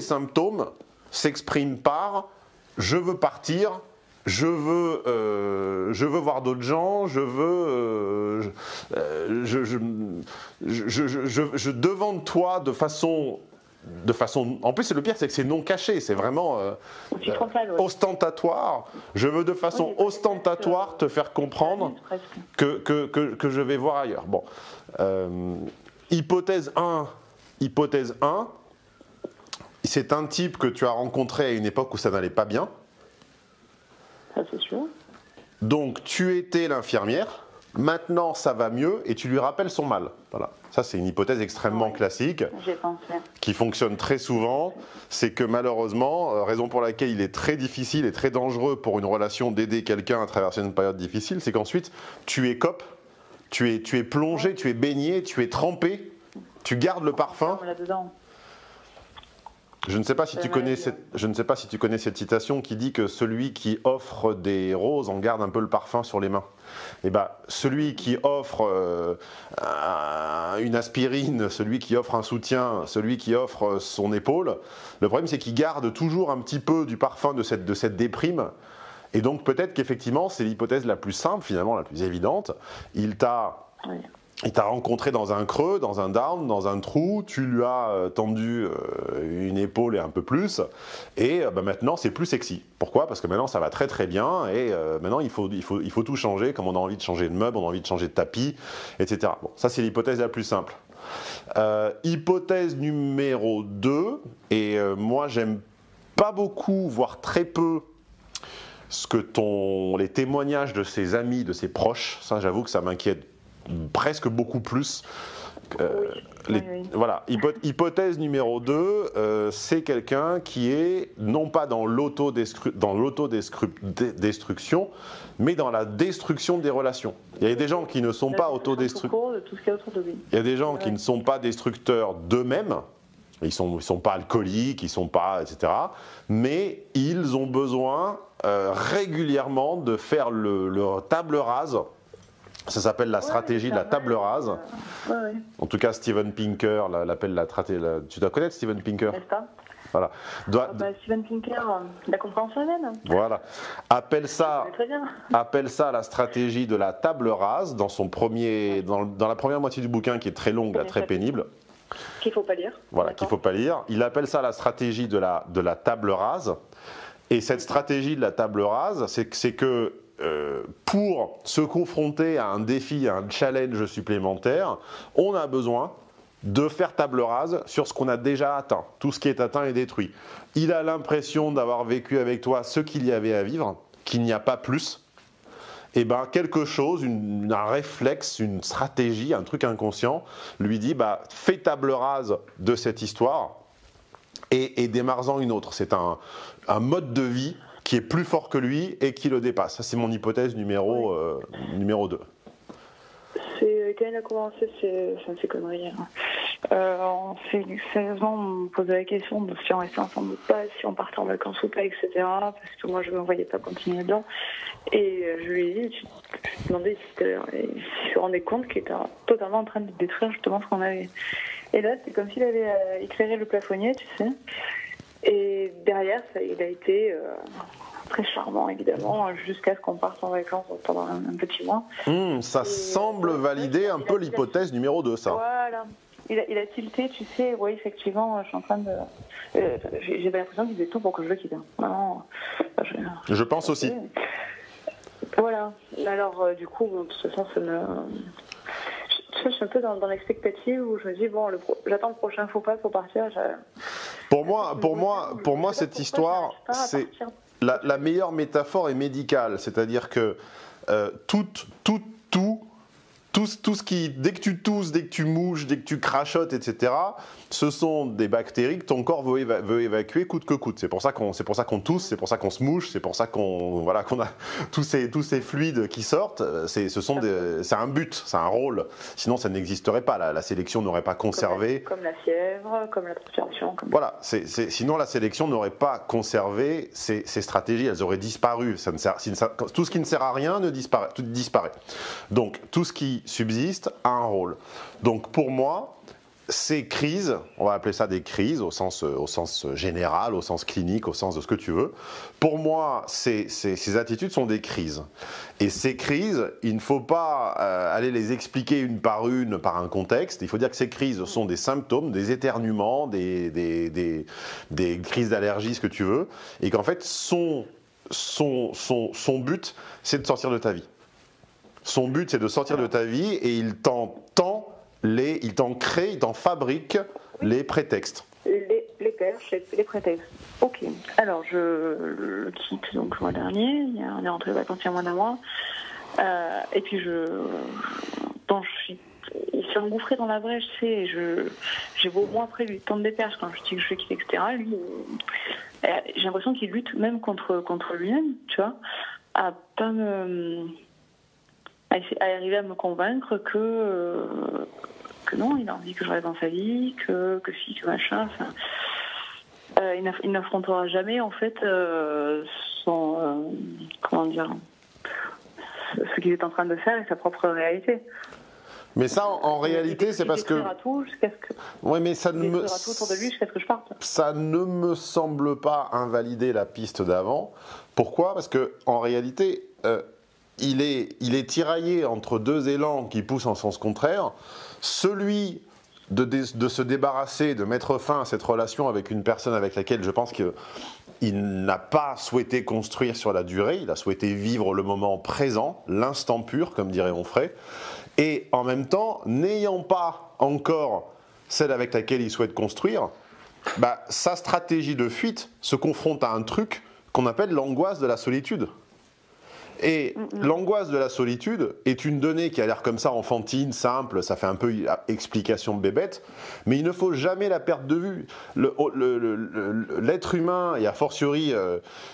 symptômes s'expriment par « je veux partir, je veux voir d'autres gens, je devant toi de façon. En plus, le pire, c'est que c'est non caché, c'est vraiment ostentatoire. Je veux de façon ostentatoire te faire comprendre que je vais voir ailleurs. Bon, hypothèse 1, c'est un type que tu as rencontré à une époque où ça n'allait pas bien. Ça, c'est sûr. Donc, tu étais l'infirmière. Maintenant, ça va mieux et tu lui rappelles son mal. Voilà. Ça, c'est une hypothèse extrêmement classique qui fonctionne très souvent. C'est que malheureusement, raison pour laquelle il est très difficile et très dangereux pour une relation d'aider quelqu'un à traverser une période difficile, c'est qu'ensuite, tu écopes, tu es plongé, tu es baigné, tu es trempé, tu gardes le parfum. Là-dedans. Je ne sais pas si tu connais cette citation qui dit que celui qui offre des roses en garde un peu le parfum sur les mains. Et ben, celui qui offre une aspirine, celui qui offre un soutien, celui qui offre son épaule, le problème c'est qu'il garde toujours un petit peu du parfum de cette déprime. Et donc peut-être qu'effectivement c'est l'hypothèse la plus simple, finalement la plus évidente. Il t'a rencontré dans un creux, dans un down, dans un trou, tu lui as tendu une épaule et un peu plus, et maintenant c'est plus sexy. Pourquoi ? Parce que maintenant ça va très très bien, et maintenant il faut tout changer, comme on a envie de changer de meuble, on a envie de changer de tapis, etc. Bon, ça c'est l'hypothèse la plus simple. Hypothèse numéro 2, et moi j'aime pas beaucoup, voire très peu, les témoignages de ses amis, de ses proches. Ça j'avoue que ça m'inquiète presque beaucoup plus. Voilà. Hypothèse numéro 2, c'est quelqu'un qui est non pas dans l'autodestruction, mais dans la destruction des relations. Il y a des gens qui ne sont pas autodestructeurs. Il y a des gens qui ne sont pas destructeurs d'eux-mêmes. Ils sont pas alcooliques, ils sont pas, etc. Mais ils ont besoin régulièrement de faire le table rase. Ça s'appelle la stratégie de la table rase. En tout cas, Steven Pinker l'appelle la stratégie. Tu dois connaître Steven Pinker ? N'est-ce pas ? Voilà. Steven Pinker, la compréhension humaine. Voilà. Appelle ça la stratégie de la table rase dans la première moitié du bouquin qui est très longue, très pénible. Qu'il ne faut pas lire. Voilà, qu'il ne faut pas lire. Il appelle ça la stratégie de la table rase. Et cette stratégie de la table rase, c'est que pour se confronter à un défi, à un challenge supplémentaire, on a besoin de faire table rase sur ce qu'on a déjà atteint. Tout ce qui est atteint est détruit. Il a l'impression d'avoir vécu avec toi ce qu'il y avait à vivre, qu'il n'y a pas plus. Et ben quelque chose, un réflexe, une stratégie, un truc inconscient lui dit fais table rase de cette histoire et démarre-en une autre. C'est un mode de vie qui est plus fort que lui et qui le dépasse. Ça, c'est mon hypothèse numéro 2. Quand il a commencé ces conneries, on s'est sérieusement posé la question de si on restait ensemble ou pas, si on partait en vacances ou pas, etc. Parce que moi, je ne me voyais pas continuer dedans. Et je lui ai dit, je me demandais s'il se rendait compte qu'il était totalement en train de détruire justement ce qu'on avait. Et là, c'est comme s'il avait éclairé le plafonnier, tu sais. Et derrière, il a été très charmant, évidemment, jusqu'à ce qu'on parte en vacances pendant un petit mois. Ça semble valider un peu l'hypothèse numéro 2, ça. Voilà. Il a tilté, tu sais, oui, effectivement, je suis en train de... j'ai l'impression qu'il faisait tout pour que je le quitte. Vraiment, je pense aussi. Voilà. Alors, du coup, de toute façon, je suis un peu dans l'expectative où je me dis, bon, j'attends le prochain faux pas pour partir. Pour moi, cette histoire, c'est la meilleure métaphore est médicale, c'est-à-dire que tout ce qui, dès que tu tousses, dès que tu mouches, dès que tu crachotes, etc., ce sont des bactéries que ton corps veut évacuer coûte que coûte. C'est pour ça qu'on tousse, c'est pour ça qu'on se mouche, c'est pour ça qu'on a tous ces fluides qui sortent. C'est un but, c'est un rôle. Sinon, ça n'existerait pas. La sélection n'aurait pas conservé. Comme la fièvre, comme la transpiration. Voilà. Sinon, la sélection n'aurait pas conservé ces stratégies. Elles auraient disparu. Tout ce qui ne sert à rien disparaît. Donc, tout ce qui subsiste a un rôle. Donc, pour moi, ces crises, on va appeler ça des crises au sens général, au sens clinique, au sens de ce que tu veux. Pour moi, ces attitudes sont des crises. Et ces crises, il ne faut pas aller les expliquer une par un contexte. Il faut dire que ces crises sont des symptômes, des éternuements, des crises d'allergie, ce que tu veux. Et qu'en fait, son but, c'est de sortir de ta vie. Son but, c'est de sortir de ta vie et il t'en crée, il t'en fabrique les prétextes. Les perches, les prétextes. Ok. Alors, je le quitte donc le mois dernier. On est rentré de vacances il y a moins d'un mois. Et puis, il s'est engouffré dans la brèche, tu sais. J'ai beau mois après lui tendre des perches quand je dis que je vais quitter, etc. Lui, j'ai l'impression qu'il lutte même contre lui-même, tu vois, à arriver à me convaincre que non, il a envie que je reste dans sa vie, que si, que machin. Il n'affrontera jamais en fait son ce qu'il est en train de faire et sa propre réalité. Mais ça, en réalité, c'est parce que. Oui, mais ça ne me. Tout autour de lui jusqu'à ce que je parte. Ça ne me semble pas invalider la piste d'avant. Pourquoi ? Parce que en réalité, il est tiraillé entre deux élans qui poussent en sens contraire. Celui de se débarrasser, de mettre fin à cette relation avec une personne avec laquelle je pense qu'il n'a pas souhaité construire sur la durée, il a souhaité vivre le moment présent, l'instant pur, comme dirait Onfray, et en même temps, n'ayant pas encore celle avec laquelle il souhaite construire, sa stratégie de fuite se confronte à un truc qu'on appelle l'angoisse de la solitude. Et l'angoisse de la solitude est une donnée qui a l'air comme ça enfantine, simple, ça fait un peu explication de bébête, mais il ne faut jamais la perdre de vue. L'être humain, et a fortiori,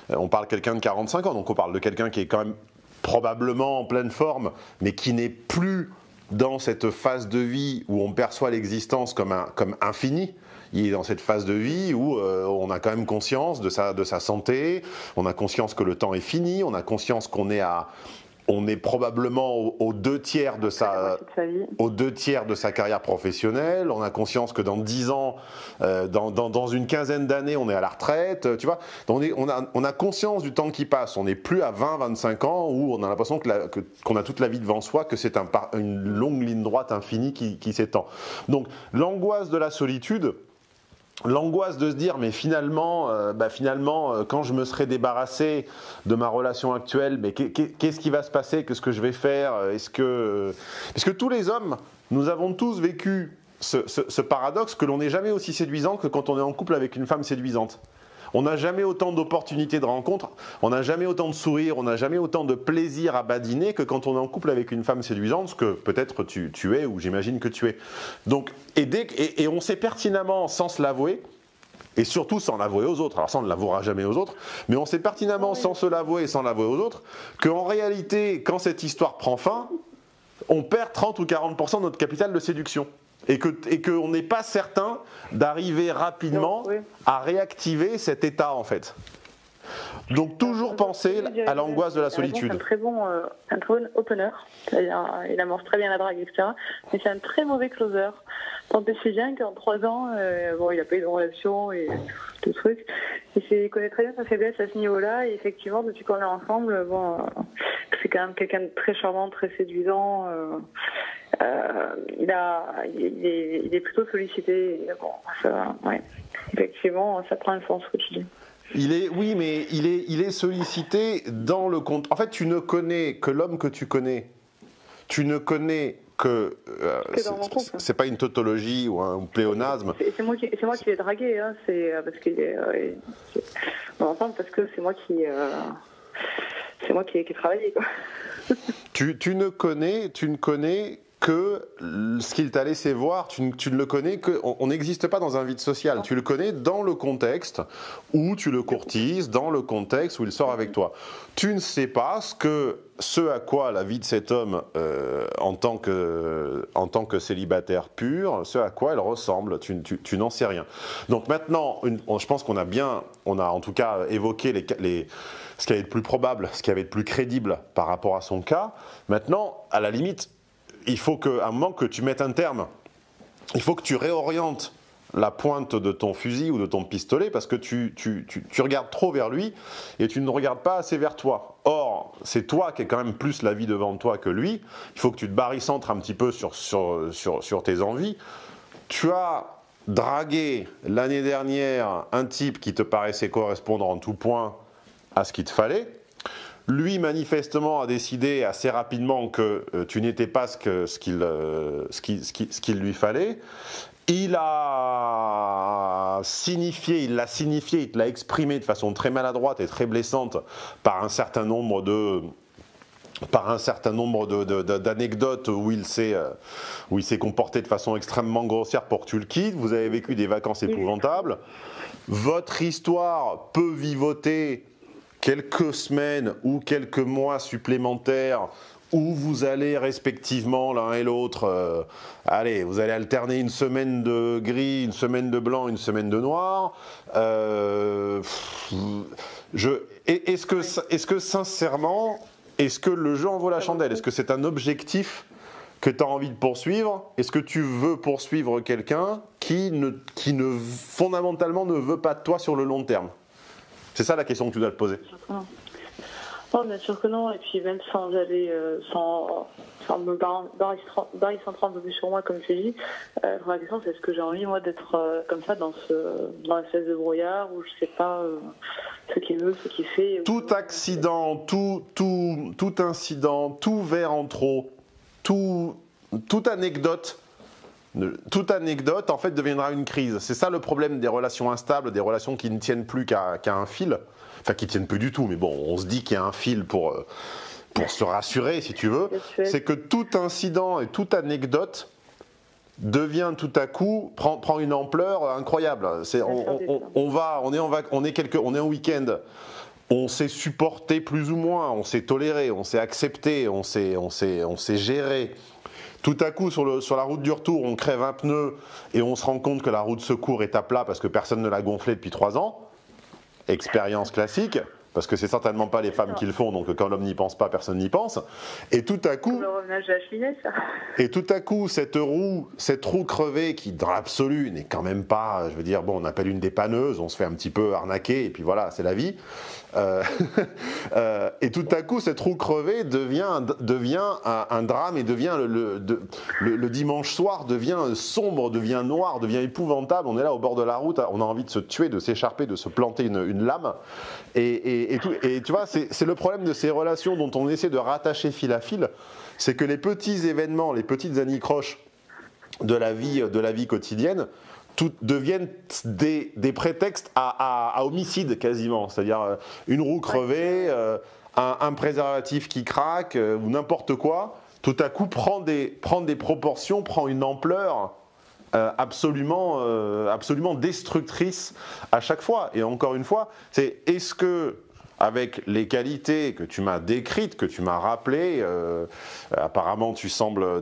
on parle de quelqu'un de 45 ans, donc on parle de quelqu'un qui est quand même probablement en pleine forme, mais qui n'est plus dans cette phase de vie où on perçoit l'existence comme infinie. Il est dans cette phase de vie où on a quand même conscience de sa santé, on a conscience que le temps est fini, on a conscience qu'on est probablement aux 2/3 de sa carrière professionnelle, on a conscience que dans 10 ans, dans une quinzaine d'années, on est à la retraite, tu vois. Donc on a conscience du temps qui passe, on n'est plus à 20-25 ans où on a l'impression qu'on a toute la vie devant soi, que c'est une longue ligne droite infinie qui s'étend. Donc l'angoisse de la solitude, l'angoisse de se dire mais finalement, quand je me serai débarrassé de ma relation actuelle, mais qu'est-ce qui va se passer, qu'est-ce que je vais faire, parce que tous les hommes, nous avons tous vécu ce paradoxe que l'on n'est jamais aussi séduisant que quand on est en couple avec une femme séduisante. On n'a jamais autant d'opportunités de rencontre, on n'a jamais autant de sourires, on n'a jamais autant de plaisir à badiner que quand on est en couple avec une femme séduisante, ce que peut-être tu es, ou j'imagine que tu es. Donc, et on sait pertinemment, sans se l'avouer, et surtout sans l'avouer aux autres, alors ça on ne l'avouera jamais aux autres, mais on sait pertinemment, sans se l'avouer et sans l'avouer aux autres, qu'en réalité, quand cette histoire prend fin, on perd 30 ou 40% de notre capital de séduction. Et qu'on n'est pas certain d'arriver rapidement à réactiver cet état en fait. Donc toujours penser à l'angoisse de la solitude. C'est un très bon opener, c'est-à-dire il amorce très bien la drague, etc. Mais c'est un très mauvais closer. Tant et si bien qu'en 3 ans, il n'a pas eu de relation et tout truc. Il connaît très bien sa faiblesse à ce niveau-là. Et effectivement, depuis qu'on est ensemble, c'est quand même quelqu'un de très charmant, très séduisant. Il est plutôt sollicité. Effectivement, ça prend un sens ce que tu dis. Il est sollicité dans le compte. En fait, tu ne connais que l'homme que tu connais. Tu ne connais que c'est pas une tautologie ou un pléonasme. C'est moi qui l'ai dragué. Hein. C'est parce qu'il est. On entend parce que c'est moi qui ai travaillé. Quoi. Tu ne connais que ce qu'il t'a laissé voir, tu ne le connais que. On n'existe pas dans un vide social. Tu le connais dans le contexte où tu le courtises, dans le contexte où il sort avec toi. Tu ne sais pas ce à quoi la vie de cet homme, en tant que célibataire pur, ce à quoi elle ressemble. Tu n'en sais rien. Donc maintenant, je pense qu'on a en tout cas évoqué ce qui avait de plus probable, ce qui avait de plus crédible par rapport à son cas. Maintenant, à la limite, il faut qu'à un moment que tu mettes un terme il faut que tu réorientes la pointe de ton fusil ou de ton pistolet parce que tu regardes trop vers lui et tu ne regardes pas assez vers toi. Or, c'est toi qui as quand même plus la vie devant toi que lui. Il faut que tu te barycentres un petit peu sur tes envies. Tu as dragué l'année dernière un type qui te paraissait correspondre en tout point à ce qu'il te fallait. Lui, manifestement, a décidé assez rapidement que tu n'étais pas ce qu'il lui fallait. Il l'a signifié, il te l'a exprimé de façon très maladroite et très blessante par un certain nombre d'anecdotes où il s'est comporté de façon extrêmement grossière pour que tu le quittes. Vous avez vécu des vacances épouvantables. Votre histoire peut vivoter quelques semaines ou quelques mois supplémentaires où vous allez respectivement l'un et l'autre, vous allez alterner une semaine de gris, une semaine de blanc, une semaine de noir. Est-ce que sincèrement, est-ce que le jeu en vaut la chandelle? Est-ce que c'est un objectif que tu as envie de poursuivre? Est-ce que tu veux poursuivre quelqu'un qui fondamentalement ne veut pas de toi sur le long terme? C'est ça la question que tu dois te poser. Non, bien sûr que non. Et puis même sans aller, sans me barycentrer un peu plus sur moi, comme tu dis, la question c'est est-ce que j'ai envie moi d'être comme ça dans l'espèce de brouillard où je sais pas ce qu'il veut, ce qu'il fait. Tout accident, tout incident, tout verre en trop, toute anecdote en fait deviendra une crise. C'est ça le problème des relations instables, des relations qui ne tiennent plus qu'à un fil. Enfin, qui ne tiennent plus du tout, mais bon, on se dit qu'il y a un fil pour se rassurer, si tu veux. C'est que tout incident et toute anecdote devient tout à coup, prend une ampleur incroyable. On est en week-end, on s'est supporté plus ou moins, on s'est toléré, on s'est accepté, on s'est géré. Tout à coup, sur la route du retour, on crève un pneu et on se rend compte que la roue de secours est à plat parce que personne ne l'a gonflée depuis 3 ans. Expérience classique, parce que c'est certainement pas les femmes qui le font, donc quand l'homme n'y pense pas, personne n'y pense. Et tout à coup, cette roue crevée qui, dans l'absolu, n'est quand même pas, je veux dire, bon, on appelle une dépanneuse, on se fait un petit peu arnaquer, et puis voilà, c'est la vie. Et tout à coup, cette roue crevée devient un drame et devient le dimanche soir devient sombre, devient noir, devient épouvantable. On est là au bord de la route, on a envie de se tuer, de s'écharper, de se planter une lame. Et tu vois, c'est le problème de ces relations dont on essaie de rattacher fil à fil, c'est que les petits événements, les petites anicroches de la vie quotidienne, deviennent des prétextes à homicide quasiment, c'est-à-dire une roue crevée, un préservatif qui craque ou n'importe quoi, tout à coup prend des proportions, prend une ampleur absolument destructrice à chaque fois. Et encore une fois, est-ce que avec les qualités que tu m'as décrites, que tu m'as rappelées, apparemment tu sembles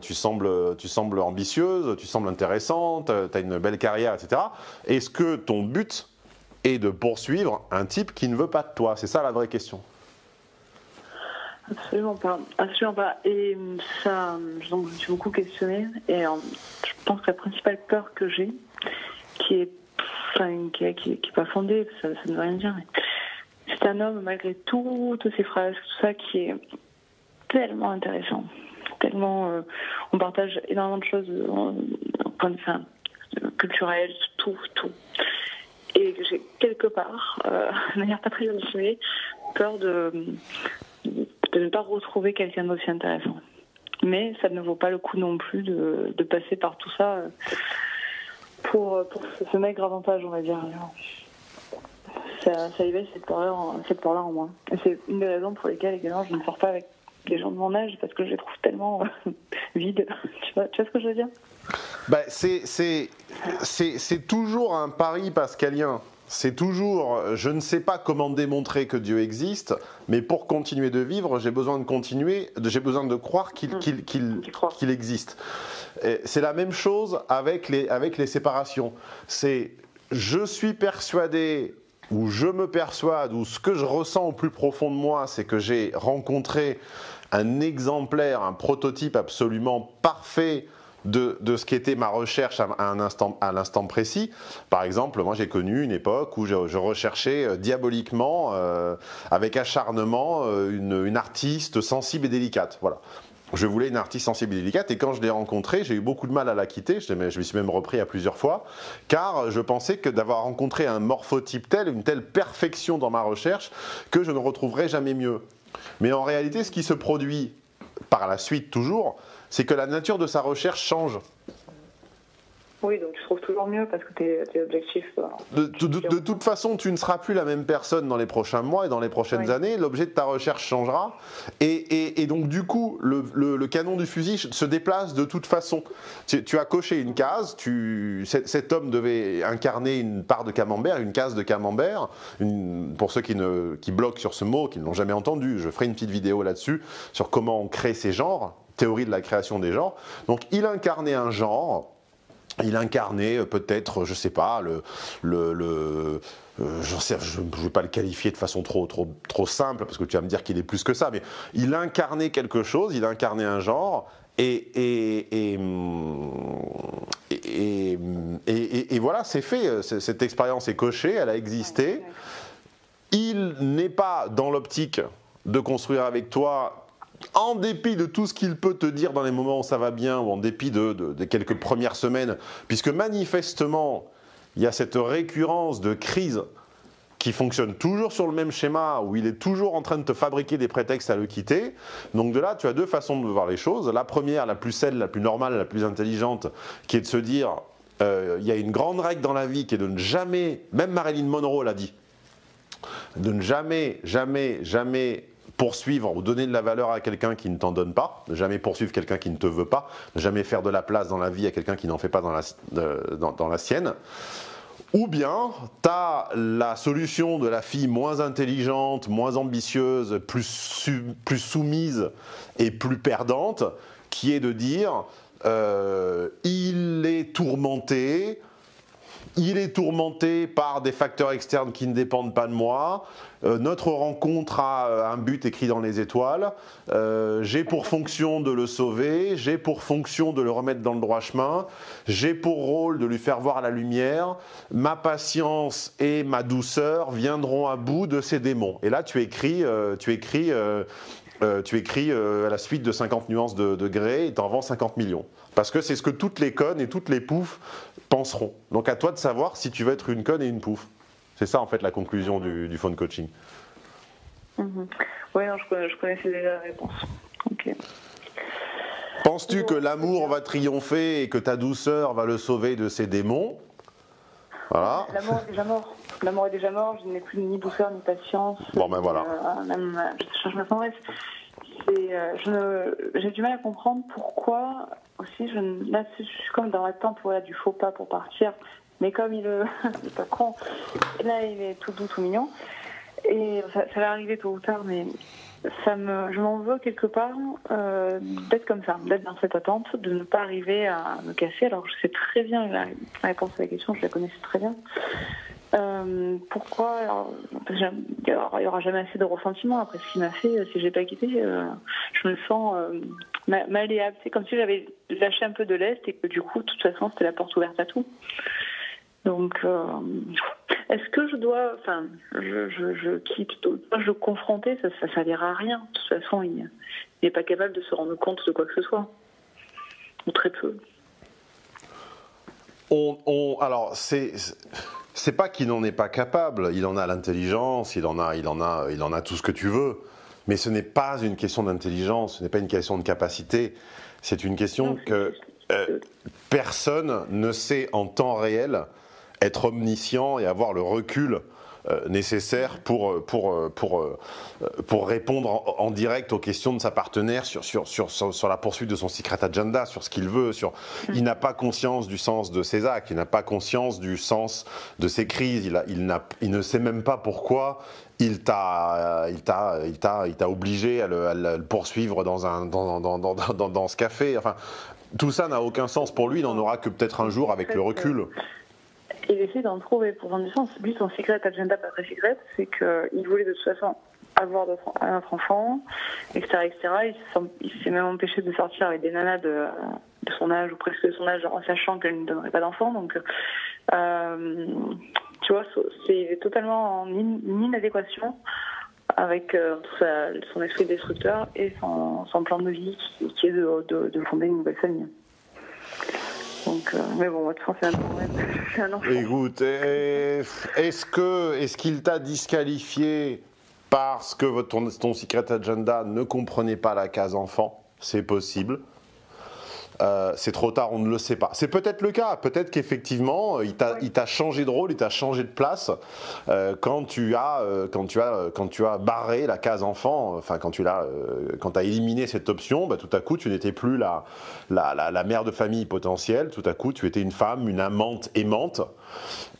ambitieuse, tu sembles intéressante, tu as une belle carrière, etc. Est-ce que ton but est de poursuivre un type qui ne veut pas de toi? C'est ça la vraie question. Absolument pas. Et ça, donc, je me suis beaucoup questionnée. Et je pense que la principale peur que j'ai, qui est pas fondée, ça ne veut rien dire, mais c'est un homme, malgré toutes ces phrases, tout ça, qui est tellement intéressant. Tellement, on partage énormément de choses, culturelles, tout. Et j'ai quelque part, de manière pas très assumée, peur de ne pas retrouver quelqu'un d'aussi intéressant. Mais ça ne vaut pas le coup non plus de passer par tout ça pour se mettre davantage, on va dire. Ça éveille cette peur-là en moi. Et c'est une des raisons pour lesquelles également je ne sors pas avec des gens de mon âge, parce que je les trouve tellement vides. Tu vois ce que je veux dire? C'est toujours un pari pascalien. C'est toujours, je ne sais pas comment démontrer que Dieu existe, mais pour continuer de vivre, j'ai besoin de croire qu'il existe. C'est la même chose avec les séparations. C'est, je suis persuadé, ou je me persuade, ou ce que je ressens au plus profond de moi, c'est que j'ai rencontré un exemplaire, un prototype absolument parfait de ce qu'était ma recherche à l'instant précis. Par exemple, moi j'ai connu une époque où je recherchais diaboliquement, avec acharnement, une artiste sensible et délicate. Voilà. Je voulais une artiste sensible et délicate, et quand je l'ai rencontrée, j'ai eu beaucoup de mal à la quitter. Je me suis même repris à plusieurs fois, car je pensais que d'avoir rencontré un morphotype tel, une telle perfection dans ma recherche, que je ne retrouverais jamais mieux. Mais en réalité, ce qui se produit par la suite toujours, c'est que la nature de sa recherche change. Oui, donc tu trouves toujours mieux parce que tes objectifs... De toute façon, tu ne seras plus la même personne dans les prochains mois et dans les prochaines années. L'objet de ta recherche changera. Et donc, du coup, le canon du fusil se déplace de toute façon. Tu as coché une case. Cet homme devait incarner une part de camembert, une case de camembert. Pour ceux qui bloquent sur ce mot, qui ne l'ont jamais entendu, je ferai une petite vidéo là-dessus, sur comment on crée ces genres, théorie de la création des genres. Donc, il incarnait un genre. Il incarnait peut-être, je sais pas, je ne vais pas le qualifier de façon trop simple, parce que tu vas me dire qu'il est plus que ça, mais il incarnait quelque chose, il incarnait un genre, et voilà, c'est fait, cette expérience est cochée, elle a existé. Il n'est pas dans l'optique de construire avec toi, en dépit de tout ce qu'il peut te dire dans les moments où ça va bien, ou en dépit de quelques premières semaines, puisque manifestement, il y a cette récurrence de crise qui fonctionne toujours sur le même schéma, où il est toujours en train de te fabriquer des prétextes à le quitter. Donc de là, tu as deux façons de voir les choses. La première, la plus saine, la plus normale, la plus intelligente, qui est de se dire, il y a une grande règle dans la vie qui est de ne jamais, même Marilyn Monroe l'a dit, de ne jamais poursuivre ou donner de la valeur à quelqu'un qui ne t'en donne pas, ne jamais poursuivre quelqu'un qui ne te veut pas, ne jamais faire de la place dans la vie à quelqu'un qui n'en fait pas dans la sienne. Ou bien, tu as la solution de la fille moins intelligente, moins ambitieuse, plus soumise et plus perdante, qui est de dire il est tourmenté par des facteurs externes qui ne dépendent pas de moi. Notre rencontre a un but écrit dans les étoiles. J'ai pour fonction de le sauver. J'ai pour fonction de le remettre dans le droit chemin. J'ai pour rôle de lui faire voir la lumière. Ma patience et ma douceur viendront à bout de ces démons. Et là, tu écris à la suite de 50 nuances de Grey et t'en vends 50 millions. Parce que c'est ce que toutes les connes et toutes les poufs penseront. Donc à toi de savoir si tu veux être une conne et une pouf. C'est ça en fait la conclusion du phone coaching. Oui, non, je connaissais déjà la réponse. Okay. Penses-tu que l'amour va triompher et que ta douceur va le sauver de ses démons? Voilà. L'amour est déjà mort. L'amour est déjà mort, je n'ai plus ni douceur ni patience. Bon ben voilà. Je me sens j'ai du mal à comprendre pourquoi aussi là je suis comme dans l'attente du faux pas pour partir, mais comme il est pas con, et là il est tout doux, tout mignon, et ça va arriver tôt ou tard, mais je m'en veux quelque part d'être comme ça, d'être dans cette attente, de ne pas arriver à me casser. Alors je sais très bien la réponse à la question, je la connaissais très bien. Pourquoi il n'y aura jamais assez de ressentiment après ce qu'il m'a fait. Si je l'ai pas quitté, je me sens malléable. C'est comme si j'avais lâché un peu de lest et que du coup, de toute façon, c'était la porte ouverte à tout. Donc, est-ce que je dois, je quitte, je confronter, ça servira à rien. De toute façon, il n'est pas capable de se rendre compte de quoi que ce soit, ou très peu. Alors, c'est pas qu'il n'en est pas capable, il en a l'intelligence, il en a tout ce que tu veux, mais ce n'est pas une question d'intelligence, ce n'est pas une question de capacité, c'est une question que personne ne sait en temps réel être omniscient et avoir le recul nécessaire pour répondre en direct aux questions de sa partenaire sur la poursuite de son secret agenda, sur ce qu'il veut. Il n'a pas conscience du sens de ses actes, il n'a pas conscience du sens de ses crises, il ne sait même pas pourquoi il t'a obligé à le poursuivre dans ce café. Enfin, tout ça n'a aucun sens pour lui, il n'en aura que peut-être un jour avec le recul. Il essaie d'en trouver pour rendre du sens. Lui, son secret agenda, pas très secret, c'est qu'il voulait de toute façon avoir un autre enfant, etc. Il s'est même empêché de sortir avec des nanas de son âge ou presque de son âge, en sachant qu'elle ne donnerait pas d'enfant. Donc, tu vois, c'est totalement en inadéquation avec son esprit destructeur et son plan de vie qui est de fonder une nouvelle famille. Donc, mais bon, de toute façon, c'est un enfant. Écoute, est-ce qu'il t'a disqualifié parce que ton secret agenda ne comprenait pas la case enfant? C'est possible. C'est trop tard, on ne le sait pas. C'est peut-être le cas, peut-être qu'effectivement, il t'a changé de rôle, il t'a changé de place quand tu as barré la case enfant, enfin quand tu as éliminé cette option, bah, tout à coup tu n'étais plus la mère de famille potentielle, tout à coup tu étais une femme, une amante aimante.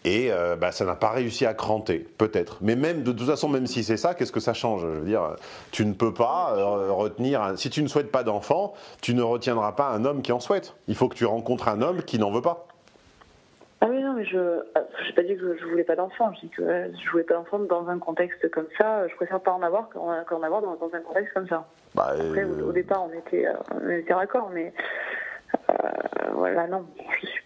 Et ça n'a pas réussi à cranter, peut-être. Mais même, de toute façon, même si c'est ça, qu'est-ce que ça change? Je veux dire, tu ne peux pas retenir... Si tu ne souhaites pas d'enfant, tu ne retiendras pas un homme qui en souhaite. Il faut que tu rencontres un homme qui n'en veut pas. Ah oui, non, mais je n'ai pas dit que je voulais pas d'enfant. Je dis que je voulais pas d'enfant dans un contexte comme ça. Je préfère pas en avoir qu'en avoir dans un contexte comme ça. Après, au départ, on était raccord, mais voilà, non, je suis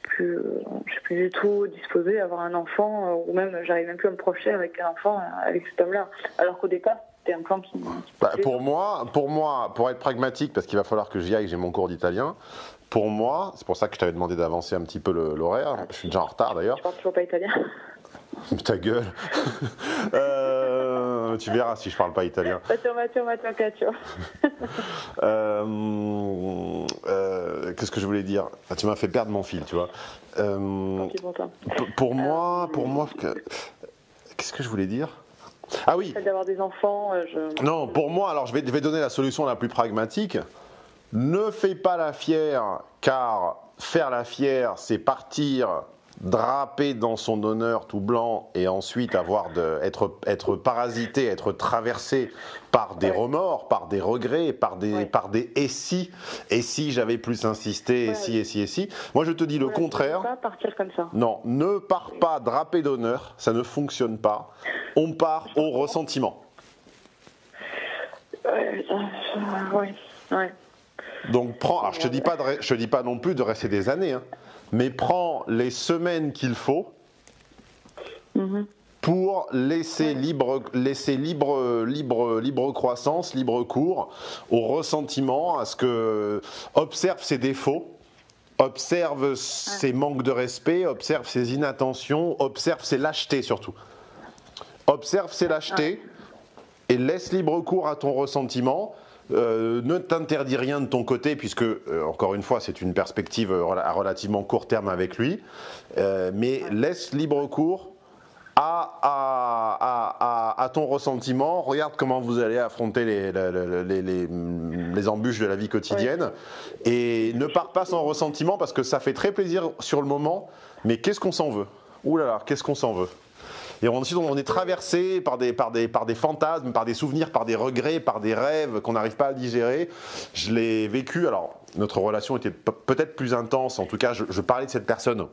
plus du tout disposée à avoir un enfant, ou même j'arrive même plus à me projeter avec un enfant avec cet homme-là. Alors qu'au départ, c'était un plan qui pour moi, pour être pragmatique, parce qu'il va falloir que j'y aille, j'ai mon cours d'italien. Pour moi, c'est pour ça que je t'avais demandé d'avancer un petit peu l'horaire. Je suis déjà en retard d'ailleurs. Je parle toujours pas italien. Ta gueule. Tu verras si je parle pas italien. Qu'est-ce que je voulais dire? Tu m'as fait perdre mon fil, tu vois. Pour moi, qu'est-ce que je voulais dire? Ah oui. D'avoir des enfants. Non, pour moi, alors je vais donner la solution la plus pragmatique. Ne fais pas la fière, car faire la fière, c'est partir drapé dans son honneur tout blanc et ensuite être parasité, être traversé par des remords, par des regrets, par des et si j'avais plus insisté, et si. Moi je te dis le contraire. Pas partir comme ça. Non, ne pars pas drapé d'honneur, ça ne fonctionne pas. On part au ressentiment. Ouais. Donc prends, alors je te dis pas non plus de rester des années, hein, mais prends les semaines qu'il faut pour laisser libre croissance, libre cours au ressentiment, à ce que observe ses défauts, observe ses manques de respect, observe ses inattentions, observe ses lâchetés surtout. Observe ses lâchetés et laisse libre cours à ton ressentiment. Ne t'interdis rien de ton côté puisque, encore une fois, c'est une perspective à relativement court terme avec lui, mais laisse libre cours à ton ressentiment. Regarde comment vous allez affronter les embûches de la vie quotidienne et ne pars pas sans ressentiment parce que ça fait très plaisir sur le moment, mais qu'est-ce qu'on s'en veut? Ouh là là, qu'est-ce qu'on s'en veut? Et ensuite, on est traversé par des fantasmes, par des souvenirs, par des regrets, par des rêves qu'on n'arrive pas à digérer. Je l'ai vécu. Alors, notre relation était peut-être plus intense. En tout cas, je parlais de cette personne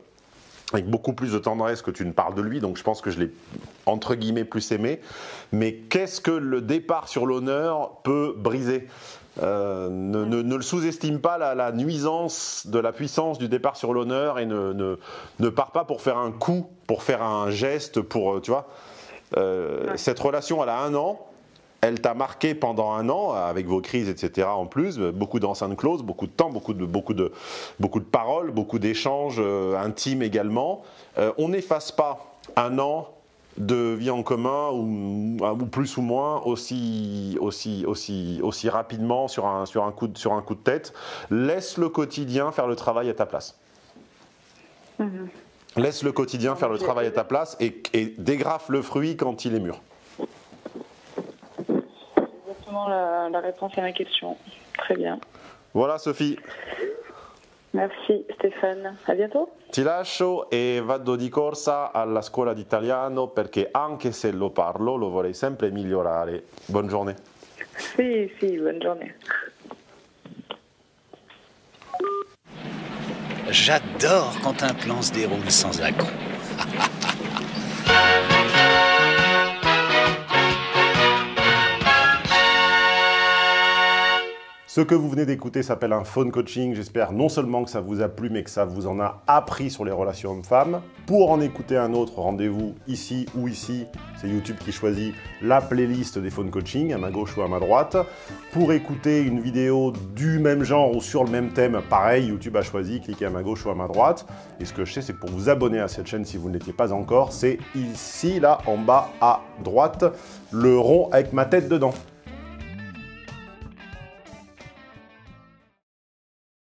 avec beaucoup plus de tendresse que tu ne parles de lui. Donc, je pense que je l'ai, entre guillemets, plus aimé. Mais qu'est-ce que le départ sur l'honneur peut briser ? Ne le sous-estime pas la nuisance de la puissance du départ sur l'honneur et ne pars pas pour faire un coup, pour faire un geste, pour tu vois. Cette relation, elle a 1 an, elle t'a marqué pendant 1 an avec vos crises, etc. En plus, beaucoup d'enceintes closes, beaucoup de temps, beaucoup de paroles, beaucoup d'échanges intimes également. On n'efface pas 1 an de vie en commun ou plus ou moins aussi rapidement sur un coup de tête. Laisse le quotidien faire le travail à ta place. Laisse le quotidien faire le travail à ta place et dégrafe le fruit quand il est mûr. Exactement la réponse à ma question. Très bien. Voilà Sophie. Merci Stéphane, a bientôt. Ti lascio e vado di corsa alla scuola di italiano perché anche se lo parlo lo vorrei sempre migliorare. Bonne journée. Sì, bonne journée. J'adore quand un plan se déroule sans accroc. Ce que vous venez d'écouter s'appelle un phone coaching. J'espère non seulement que ça vous a plu, mais que ça vous en a appris sur les relations hommes-femmes. Pour en écouter un autre, rendez-vous ici ou ici. C'est YouTube qui choisit la playlist des phone coaching, à ma gauche ou à ma droite. Pour écouter une vidéo du même genre ou sur le même thème, pareil, YouTube a choisi, cliquez à ma gauche ou à ma droite. Et ce que je sais, c'est que pour vous abonner à cette chaîne si vous ne l'étiez pas encore, c'est ici, là, en bas à droite, le rond avec ma tête dedans.